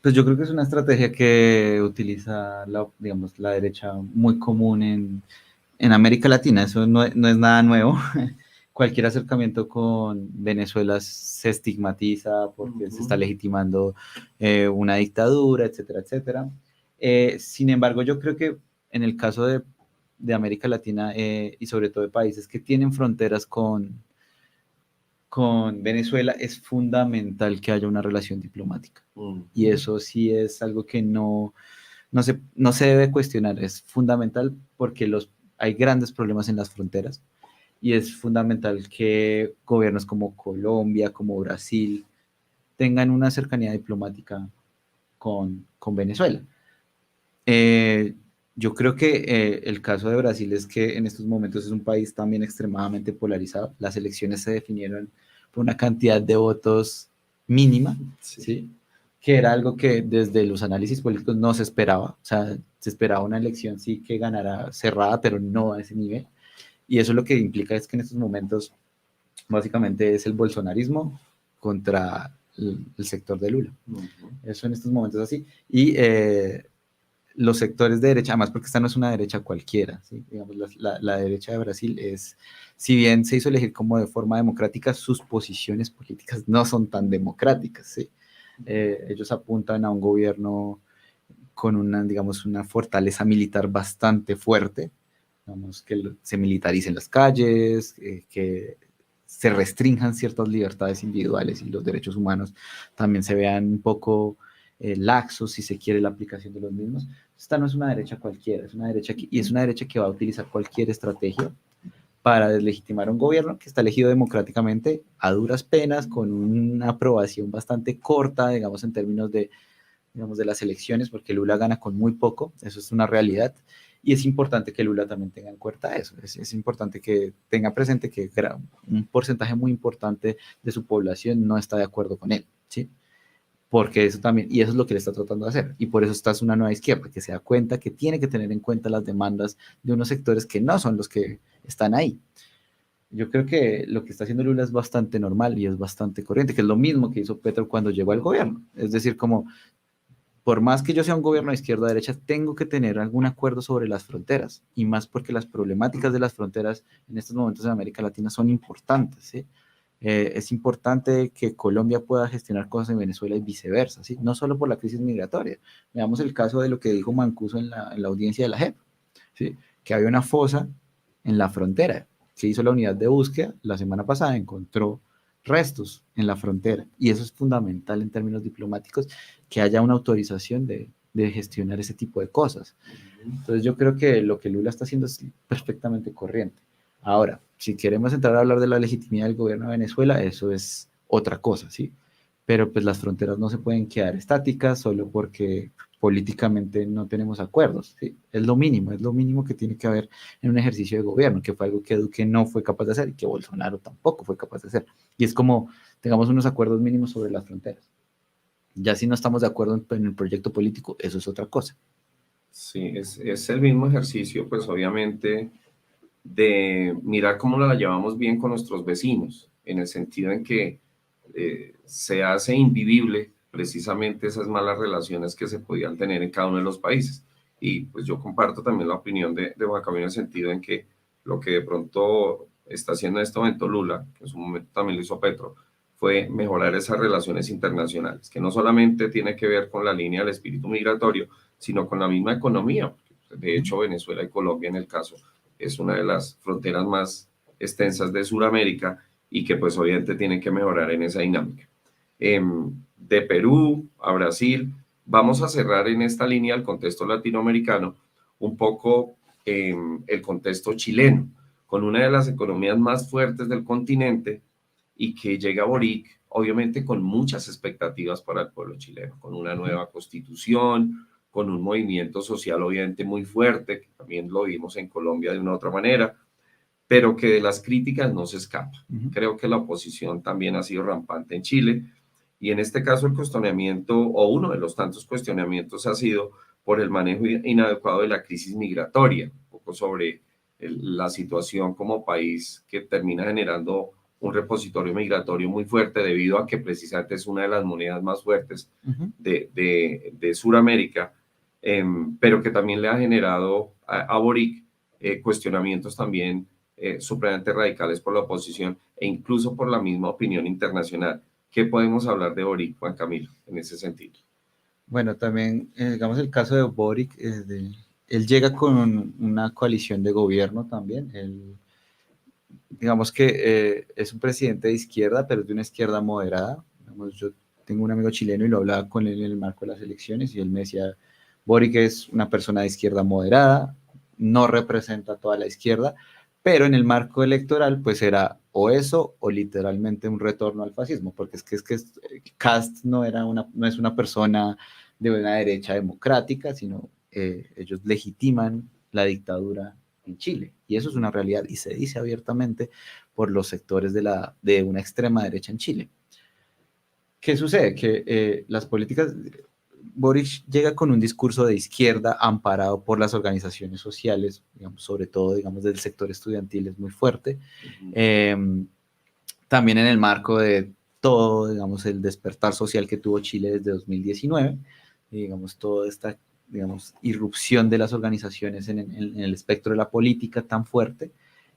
Pues yo creo que es una estrategia que utiliza la derecha muy común en América Latina. Eso no es nada nuevo. Cualquier acercamiento con Venezuela se estigmatiza porque se está legitimando una dictadura, etcétera, etcétera. Sin embargo, yo creo que en el caso de América Latina y sobre todo de países que tienen fronteras con Venezuela, es fundamental que haya una relación diplomática. Y eso sí es algo que no se debe cuestionar. Es fundamental porque hay grandes problemas en las fronteras. Y es fundamental que gobiernos como Colombia, como Brasil, tengan una cercanía diplomática con Venezuela. Yo creo que el caso de Brasil es que en estos momentos es un país también extremadamente polarizado. Las elecciones se definieron por una cantidad de votos mínima, ¿sí? Que era algo que desde los análisis políticos no se esperaba. O sea, se esperaba una elección sí que ganara cerrada, pero no a ese nivel. Y eso lo que implica es que en estos momentos básicamente es el bolsonarismo contra el sector de Lula. Eso en estos momentos es así. Y los sectores de derecha, además porque esta no es una derecha cualquiera, ¿sí? Digamos, la derecha de Brasil si bien se hizo elegir como de forma democrática, sus posiciones políticas no son tan democráticas, ¿sí? Ellos apuntan a un gobierno con una fortaleza militar bastante fuerte, digamos, que se militaricen las calles, que se restrinjan ciertas libertades individuales y los derechos humanos también se vean un poco laxos, si se quiere, la aplicación de los mismos. Esta no es una derecha cualquiera, es una derecha que va a utilizar cualquier estrategia para deslegitimar un gobierno que está elegido democráticamente a duras penas, con una aprobación bastante corta, digamos, en términos de las elecciones, porque Lula gana con muy poco, eso es una realidad. Y es importante que Lula también tenga en cuenta eso. Es importante que tenga presente que un porcentaje muy importante de su población no está de acuerdo con él, ¿sí? Porque eso también, y eso es lo que él está tratando de hacer. Y por eso está una nueva izquierda, que se da cuenta que tiene que tener en cuenta las demandas de unos sectores que no son los que están ahí. Yo creo que lo que está haciendo Lula es bastante normal y es bastante corriente, que es lo mismo que hizo Petro cuando llegó al gobierno. Es decir, como por más que yo sea un gobierno de izquierda o derecha, tengo que tener algún acuerdo sobre las fronteras, y más porque las problemáticas de las fronteras en estos momentos en América Latina son importantes, ¿sí? Es importante que Colombia pueda gestionar cosas en Venezuela y viceversa, ¿sí? No solo por la crisis migratoria. Veamos el caso de lo que dijo Mancuso en la audiencia de la JEP, ¿sí? Que había una fosa en la frontera. Se hizo la unidad de búsqueda, la semana pasada encontró restos en la frontera, y eso es fundamental en términos diplomáticos, que haya una autorización de de gestionar ese tipo de cosas. Entonces yo creo que lo que Lula está haciendo es perfectamente corriente. Ahora, si queremos entrar a hablar de la legitimidad del gobierno de Venezuela, eso es otra cosa, ¿sí? Pero pues las fronteras no se pueden quedar estáticas solo porque políticamente no tenemos acuerdos, ¿sí? Es lo mínimo que tiene que haber en un ejercicio de gobierno, que fue algo que Duque no fue capaz de hacer y que Bolsonaro tampoco fue capaz de hacer. Y es como, tengamos unos acuerdos mínimos sobre las fronteras. Ya si no estamos de acuerdo en el proyecto político, eso es otra cosa. Sí, es el mismo ejercicio, pues obviamente, de mirar cómo la llevamos bien con nuestros vecinos, en el sentido en que se hace invivible precisamente esas malas relaciones que se podían tener en cada uno de los países. Y pues yo comparto también la opinión de Juan Camilo en el sentido en que lo que de pronto está haciendo en este momento Lula, que en su momento también lo hizo Petro, fue mejorar esas relaciones internacionales, que no solamente tiene que ver con la línea del espíritu migratorio, sino con la misma economía. De hecho, Venezuela y Colombia, en el caso, es una de las fronteras más extensas de Sudamérica y que pues obviamente tienen que mejorar en esa dinámica. De Perú a Brasil, vamos a cerrar en esta línea el contexto latinoamericano, un poco el contexto chileno, con una de las economías más fuertes del continente y que llega Boric, obviamente con muchas expectativas para el pueblo chileno, con una nueva constitución, con un movimiento social obviamente muy fuerte, que también lo vimos en Colombia de una u otra manera, pero que de las críticas no se escapa. Creo que la oposición también ha sido rampante en Chile, y en este caso el cuestionamiento, o uno de los tantos cuestionamientos, ha sido por el manejo inadecuado de la crisis migratoria, un poco sobre la situación como país que termina generando un repositorio migratorio muy fuerte debido a que precisamente es una de las monedas más fuertes de Sudamérica, pero que también le ha generado a Boric cuestionamientos también supremamente radicales por la oposición e incluso por la misma opinión internacional. ¿Qué podemos hablar de Boric, Juan Camilo, en ese sentido? Bueno, también, digamos, el caso de Boric, él llega con una coalición de gobierno también. Digamos que es un presidente de izquierda, pero es de una izquierda moderada. Digamos, yo tengo un amigo chileno y lo hablaba con él en el marco de las elecciones y él me decía, Boric es una persona de izquierda moderada, no representa a toda la izquierda, pero en el marco electoral pues era o eso o literalmente un retorno al fascismo, porque es que Kast no es una persona de una derecha democrática, sino ellos legitiman la dictadura en Chile, y eso es una realidad y se dice abiertamente por los sectores de una extrema derecha en Chile. ¿Qué sucede? Que las políticas, Boric llega con un discurso de izquierda amparado por las organizaciones sociales, digamos, sobre todo, digamos, del sector estudiantil es muy fuerte. También en el marco de todo, digamos, el despertar social que tuvo Chile desde 2019, digamos, toda esta, digamos, irrupción de las organizaciones en el espectro de la política tan fuerte.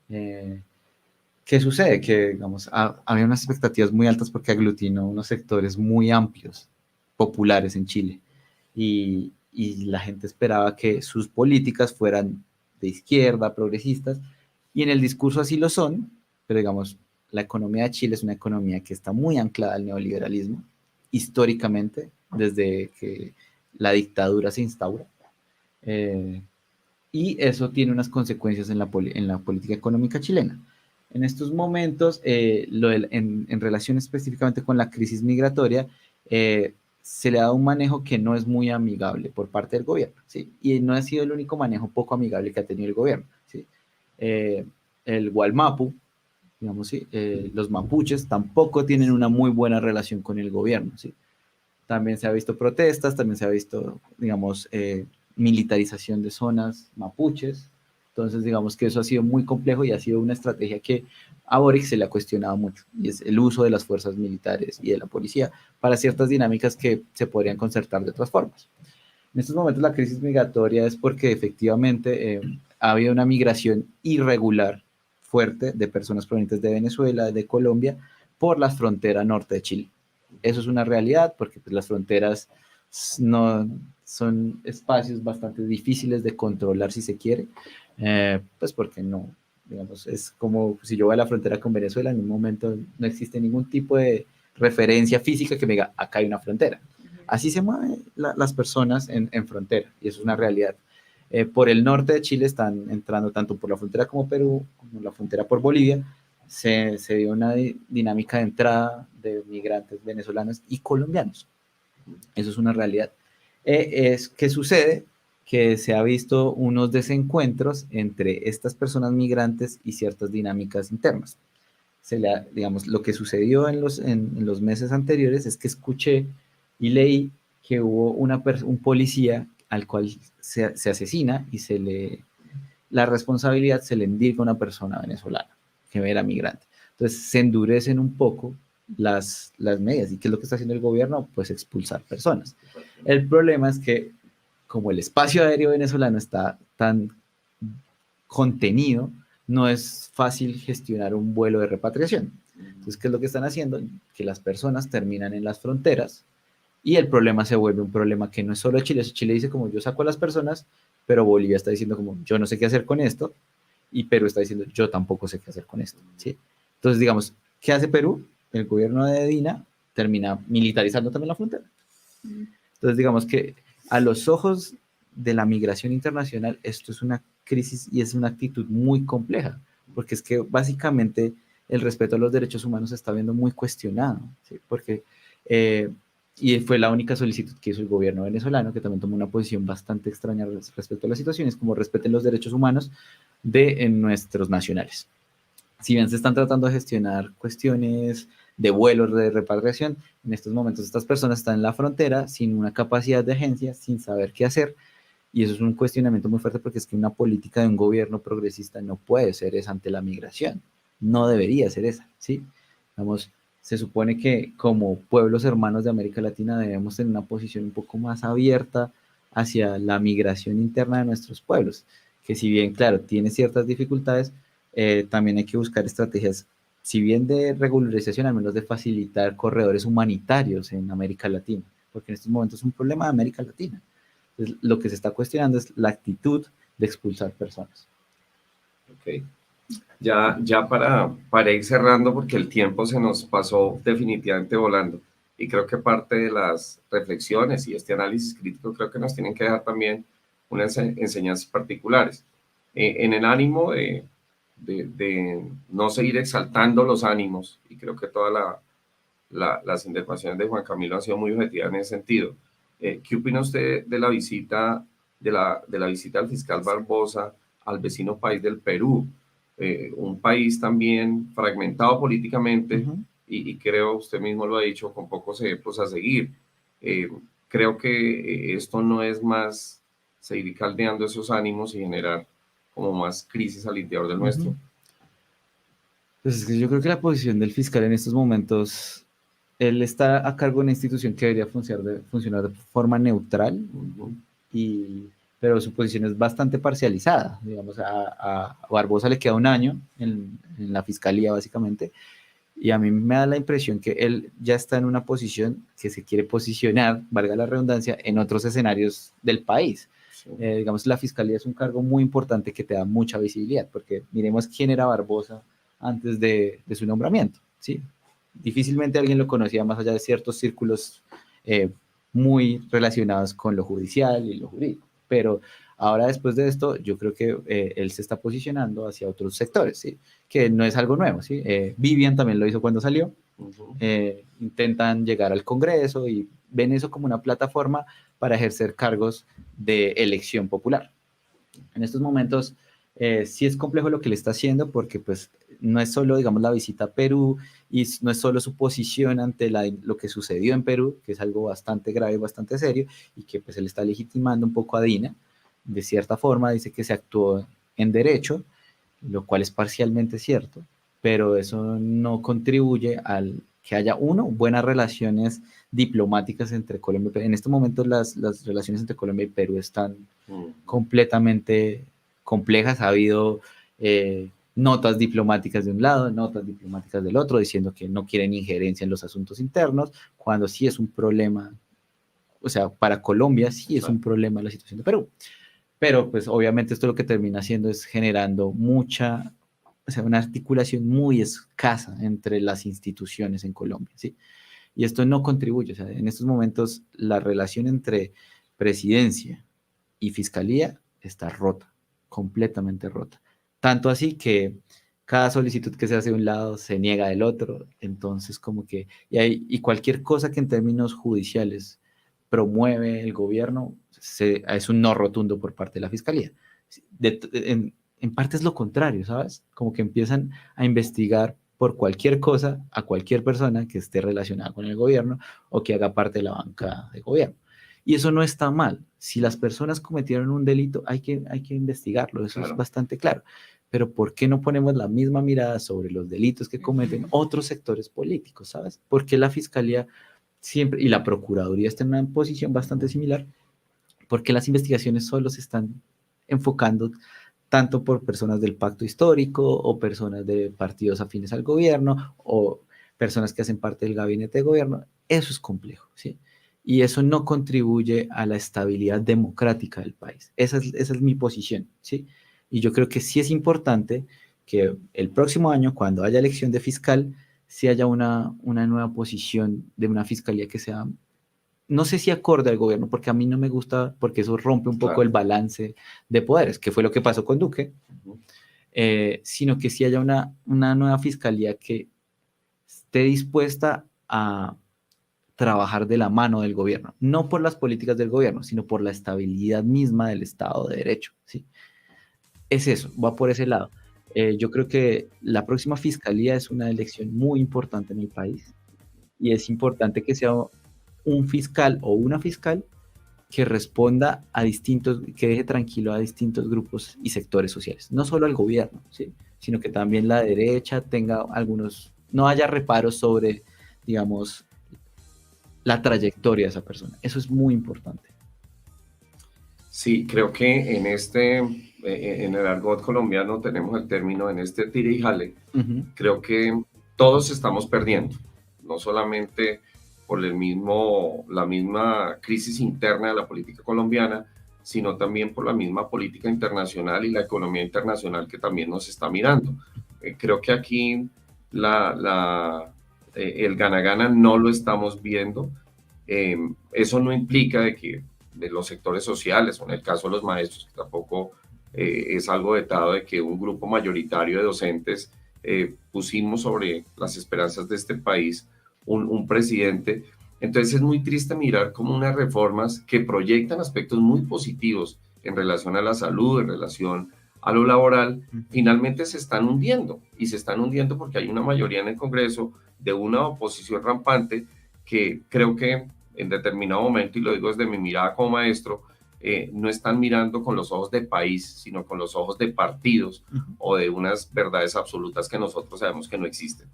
¿Qué sucede? Que, digamos, había unas expectativas muy altas porque aglutinó unos sectores muy amplios, populares en Chile, y la gente esperaba que sus políticas fueran de izquierda, progresistas, y en el discurso así lo son, pero digamos, la economía de Chile es una economía que está muy anclada al neoliberalismo, históricamente, desde que la dictadura se instaura, y eso tiene unas consecuencias en la política económica chilena. En estos momentos, en relación específicamente con la crisis migratoria, se le ha dado un manejo que no es muy amigable por parte del gobierno, ¿sí? Y no ha sido el único manejo poco amigable que ha tenido el gobierno, ¿sí? El Gualmapu, digamos, ¿sí? Los mapuches tampoco tienen una muy buena relación con el gobierno, ¿sí? También se ha visto protestas, también se ha visto, digamos, militarización de zonas mapuches. Entonces, digamos que eso ha sido muy complejo y ha sido una estrategia que a Boric se le ha cuestionado mucho, y es el uso de las fuerzas militares y de la policía para ciertas dinámicas que se podrían concertar de otras formas. En estos momentos la crisis migratoria es porque efectivamente ha habido una migración irregular fuerte de personas provenientes de Venezuela, de Colombia, por la frontera norte de Chile. Eso es una realidad porque pues, las fronteras no son espacios bastante difíciles de controlar si se quiere, pues porque no, digamos, es como si yo voy a la frontera con Venezuela, en un momento no existe ningún tipo de referencia física que me diga, acá hay una frontera. así se mueven las personas en frontera, y eso es una realidad. Por el norte de Chile están entrando tanto por la frontera como Perú, como la frontera por Bolivia, se dio una dinámica de entrada de migrantes venezolanos y colombianos. Eso es una realidad. ¿Qué sucede? Que se ha visto unos desencuentros entre estas personas migrantes y ciertas dinámicas internas. Digamos, lo que sucedió en los meses anteriores es que escuché y leí que hubo un policía al cual se asesina y la responsabilidad se le indica a una persona venezolana que era migrante. Entonces se endurecen un poco las medidas. ¿Y qué es lo que está haciendo el gobierno? Pues expulsar personas. El problema es que como el espacio aéreo venezolano está tan contenido, no es fácil gestionar un vuelo de repatriación. Entonces, ¿qué es lo que están haciendo? Que las personas terminan en las fronteras y el problema se vuelve un problema que no es solo Chile. Chile dice como yo saco a las personas, pero Bolivia está diciendo como yo no sé qué hacer con esto y Perú está diciendo yo tampoco sé qué hacer con esto. ¿Sí? Entonces, digamos, ¿qué hace Perú? El gobierno de Dina termina militarizando también la frontera. Entonces, digamos que a los ojos de la migración internacional, esto es una crisis y es una actitud muy compleja, porque es que básicamente el respeto a los derechos humanos se está viendo muy cuestionado, ¿sí? Porque, y fue la única solicitud que hizo el gobierno venezolano, que también tomó una posición bastante extraña respecto a las situaciones, como respeten los derechos humanos de nuestros nacionales. Si bien se están tratando de gestionar cuestiones de vuelos de repatriación, en estos momentos estas personas están en la frontera sin una capacidad de agencia, sin saber qué hacer, y eso es un cuestionamiento muy fuerte porque es que una política de un gobierno progresista no puede ser esa ante la migración, no debería ser esa, ¿sí? Vamos, se supone que como pueblos hermanos de América Latina debemos tener una posición un poco más abierta hacia la migración interna de nuestros pueblos, que si bien, claro, tiene ciertas dificultades, también hay que buscar estrategias, si bien de regularización, al menos de facilitar corredores humanitarios en América Latina, porque en estos momentos es un problema de América Latina. Entonces, lo que se está cuestionando es la actitud de expulsar personas. Ok. Ya para ir cerrando, porque el tiempo se nos pasó definitivamente volando, y creo que parte de las reflexiones y este análisis crítico creo que nos tienen que dejar también unas enseñanzas particulares. En el ánimo de no seguir exaltando los ánimos, y creo que todas las intervenciones de Juan Camilo han sido muy objetivas en ese sentido. ¿Qué opina usted de la visita de la visita del fiscal Barbosa al vecino país del Perú? Un país también fragmentado políticamente, y creo, usted mismo lo ha dicho, con pocos ejemplos a seguir. Creo que esto no es más seguir caldeando esos ánimos y generar como más crisis al interior del nuestro. Pues es que yo creo que la posición del fiscal en estos momentos, él está a cargo de una institución que debería funcionar de forma neutral, pero su posición es bastante parcializada. Digamos, a Barbosa le queda un año en la fiscalía, básicamente, y a mí me da la impresión que él ya está en una posición que se quiere posicionar, valga la redundancia, en otros escenarios del país. Sí. Digamos, la fiscalía es un cargo muy importante que te da mucha visibilidad, porque miremos quién era Barbosa antes de su nombramiento, ¿sí? Difícilmente alguien lo conocía más allá de ciertos círculos muy relacionados con lo judicial y lo jurídico, pero ahora después de esto yo creo que él se está posicionando hacia otros sectores, ¿sí? Que no es algo nuevo, ¿sí? Vivian también lo hizo cuando salió, intentan llegar al Congreso y ven eso como una plataforma para ejercer cargos de elección popular. En estos momentos sí es complejo lo que le está haciendo porque pues no es solo, digamos, la visita a Perú y no es solo su posición ante lo que sucedió en Perú, que es algo bastante grave y bastante serio, y que pues él está legitimando un poco a Dina. De cierta forma dice que se actuó en derecho, lo cual es parcialmente cierto, pero eso no contribuye al que haya, buenas relaciones diplomáticas entre Colombia y Perú. En este momento las relaciones entre Colombia y Perú están completamente complejas. Ha habido notas diplomáticas de un lado, notas diplomáticas del otro, diciendo que no quieren injerencia en los asuntos internos, cuando sí es un problema, o sea, para Colombia sí es un problema la situación de Perú. Pero pues obviamente esto lo que termina haciendo es generando una articulación muy escasa entre las instituciones en Colombia, ¿sí? Y esto no contribuye, o sea, en estos momentos la relación entre presidencia y fiscalía está rota, completamente rota. Tanto así que cada solicitud que se hace de un lado se niega del otro, entonces como que, y cualquier cosa que en términos judiciales promueve el gobierno, es un no rotundo por parte de la fiscalía. En parte es lo contrario, ¿sabes? Como que empiezan a investigar por cualquier cosa a cualquier persona que esté relacionada con el gobierno o que haga parte de la banca de gobierno. Y eso no está mal. Si las personas cometieron un delito, hay que investigarlo, eso Claro. es bastante claro. Pero ¿por qué no ponemos la misma mirada sobre los delitos que cometen otros sectores políticos, ¿sabes? Porque la fiscalía siempre, y la procuraduría está en una posición bastante similar, porque las investigaciones solo se están enfocando tanto por personas del pacto histórico o personas de partidos afines al gobierno o personas que hacen parte del gabinete de gobierno. Eso es complejo, ¿sí? Y eso no contribuye a la estabilidad democrática del país. Esa es mi posición, ¿sí? Y yo creo que sí es importante que el próximo año, cuando haya elección de fiscal, sí haya una nueva posición de una fiscalía que sea, no sé si acorde al gobierno, porque a mí no me gusta, porque eso rompe un poco Claro. el balance de poderes, que fue lo que pasó con Duque, sino que sí haya una nueva fiscalía que esté dispuesta a trabajar de la mano del gobierno, no por las políticas del gobierno, sino por la estabilidad misma del Estado de Derecho, ¿sí? Es eso, va por ese lado. Yo creo que la próxima fiscalía es una elección muy importante en el país y es importante que sea un fiscal o una fiscal que responda a distintos, que deje tranquilo a distintos grupos y sectores sociales, no solo al gobierno, ¿sí? Sino que también la derecha tenga algunos, no haya reparos sobre, digamos, la trayectoria de esa persona. Eso es muy importante. Sí, creo que en el argot colombiano tenemos el término en este tire y jale. Creo que todos estamos perdiendo, no solamente por la misma crisis interna de la política colombiana, sino también por la misma política internacional y la economía internacional que también nos está mirando. Creo que aquí el gana-gana no lo estamos viendo. Eso no implica de que de los sectores sociales, o en el caso de los maestros, tampoco es algo vetado de que un grupo mayoritario de docentes pusimos sobre las esperanzas de este país un presidente. Entonces es muy triste mirar como unas reformas que proyectan aspectos muy positivos en relación a la salud, en relación a lo laboral, finalmente se están hundiendo, y se están hundiendo porque hay una mayoría en el Congreso de una oposición rampante que creo que en determinado momento, y lo digo desde mi mirada como maestro, no están mirando con los ojos de país, sino con los ojos de partidos o de unas verdades absolutas que nosotros sabemos que no existen.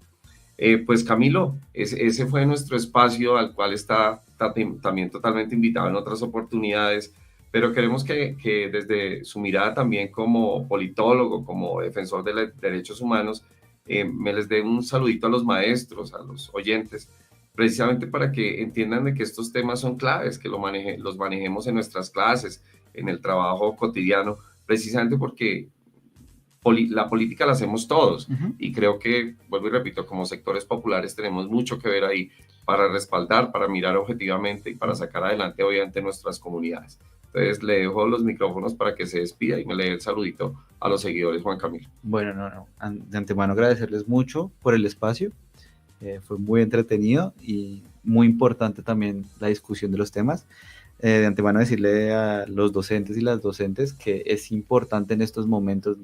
Pues Camilo, ese fue nuestro espacio al cual está también totalmente invitado en otras oportunidades, pero queremos que desde su mirada también como politólogo, como defensor de los derechos humanos, me les dé un saludito a los maestros, a los oyentes, precisamente para que entiendan de que estos temas son claves, que los manejemos en nuestras clases, en el trabajo cotidiano, precisamente porque la política la hacemos todos, y creo que, vuelvo y repito, como sectores populares tenemos mucho que ver ahí para respaldar, para mirar objetivamente y para sacar adelante obviamente nuestras comunidades. Entonces le dejo los micrófonos para que se despida y me le dé el saludito a los seguidores, Juan Camilo. Bueno, de antemano agradecerles mucho por el espacio. Fue muy entretenido y muy importante también la discusión de los temas. De antemano decirle a los docentes y las docentes que es importante en estos momentos,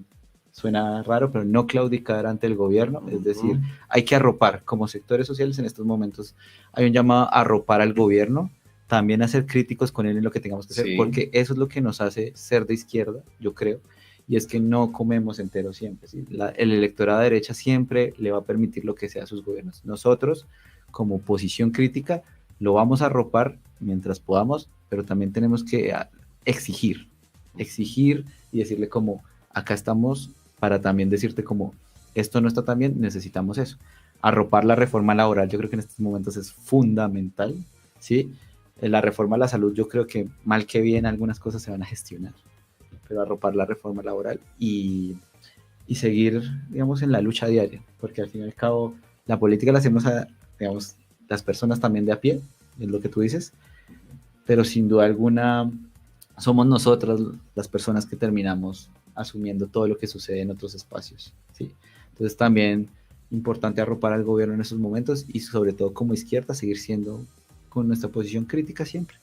suena raro, pero no claudicar ante el gobierno, es decir, hay que arropar como sectores sociales en estos momentos. Hay un llamado a arropar al gobierno, también a ser críticos con él en lo que tengamos que hacer, porque eso es lo que nos hace ser de izquierda, yo creo, y es que no comemos entero siempre, ¿sí? El electorado de derecha siempre le va a permitir lo que sea a sus gobiernos. Nosotros, como oposición crítica, lo vamos a arropar mientras podamos, pero también tenemos que exigir y decirle como, acá estamos para también decirte como, esto no está tan bien, necesitamos eso. Arropar la reforma laboral, yo creo que en estos momentos es fundamental, ¿sí? La reforma a la salud, yo creo que mal que bien algunas cosas se van a gestionar, pero arropar la reforma laboral y seguir, digamos, en la lucha diaria, porque al fin y al cabo la política la hacemos, digamos, las personas también de a pie, es lo que tú dices, pero sin duda alguna somos nosotras las personas que terminamos asumiendo todo lo que sucede en otros espacios, ¿sí? Entonces también importante arropar al gobierno en esos momentos y sobre todo como izquierda seguir siendo con nuestra posición crítica siempre.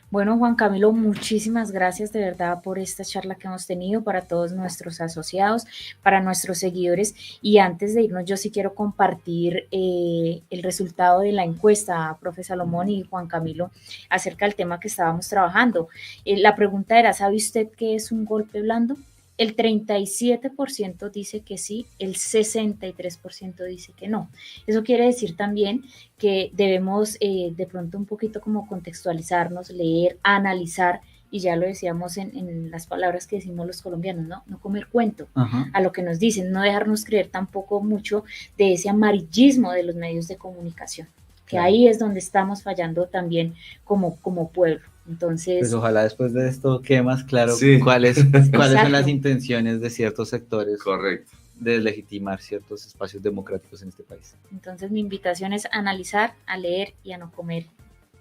Bueno, Juan Camilo, muchísimas gracias de verdad por esta charla que hemos tenido para todos nuestros asociados, para nuestros seguidores. Y antes de irnos, yo sí quiero compartir el resultado de la encuesta, profe Salomón y Juan Camilo, acerca del tema que estábamos trabajando. La pregunta era, ¿sabe usted qué es un golpe blando? El 37% dice que sí, el 63% dice que no. Eso quiere decir también que debemos de pronto un poquito como contextualizarnos, leer, analizar, y ya lo decíamos en las palabras que decimos los colombianos, ¿no? No comer cuento a lo que nos dicen, no dejarnos creer tampoco mucho de ese amarillismo de los medios de comunicación, que ahí es donde estamos fallando también como pueblo. Entonces, pues ojalá después de esto quede más claro cuáles son las intenciones de ciertos sectores. Correcto. De legitimar ciertos espacios democráticos en este país. Entonces mi invitación es analizar, a leer y a no comer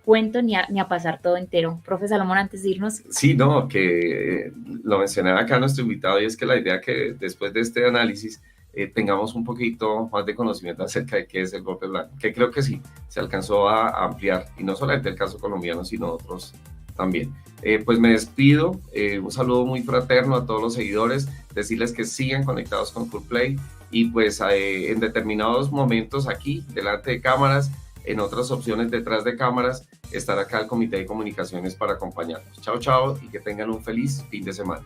cuento ni a pasar todo entero. Profe Salomón, antes de irnos. Sí, no, que lo mencionaba acá nuestro invitado, y es que la idea que después de este análisis tengamos un poquito más de conocimiento acerca de qué es el golpe blando, que creo que sí, se alcanzó a ampliar, y no solamente el caso colombiano, sino otros también. Pues me despido, un saludo muy fraterno a todos los seguidores, decirles que sigan conectados con Coolplay, y pues en determinados momentos aquí, delante de cámaras, en otras opciones detrás de cámaras, estará acá el Comité de Comunicaciones para acompañarnos. Chao, chao, y que tengan un feliz fin de semana.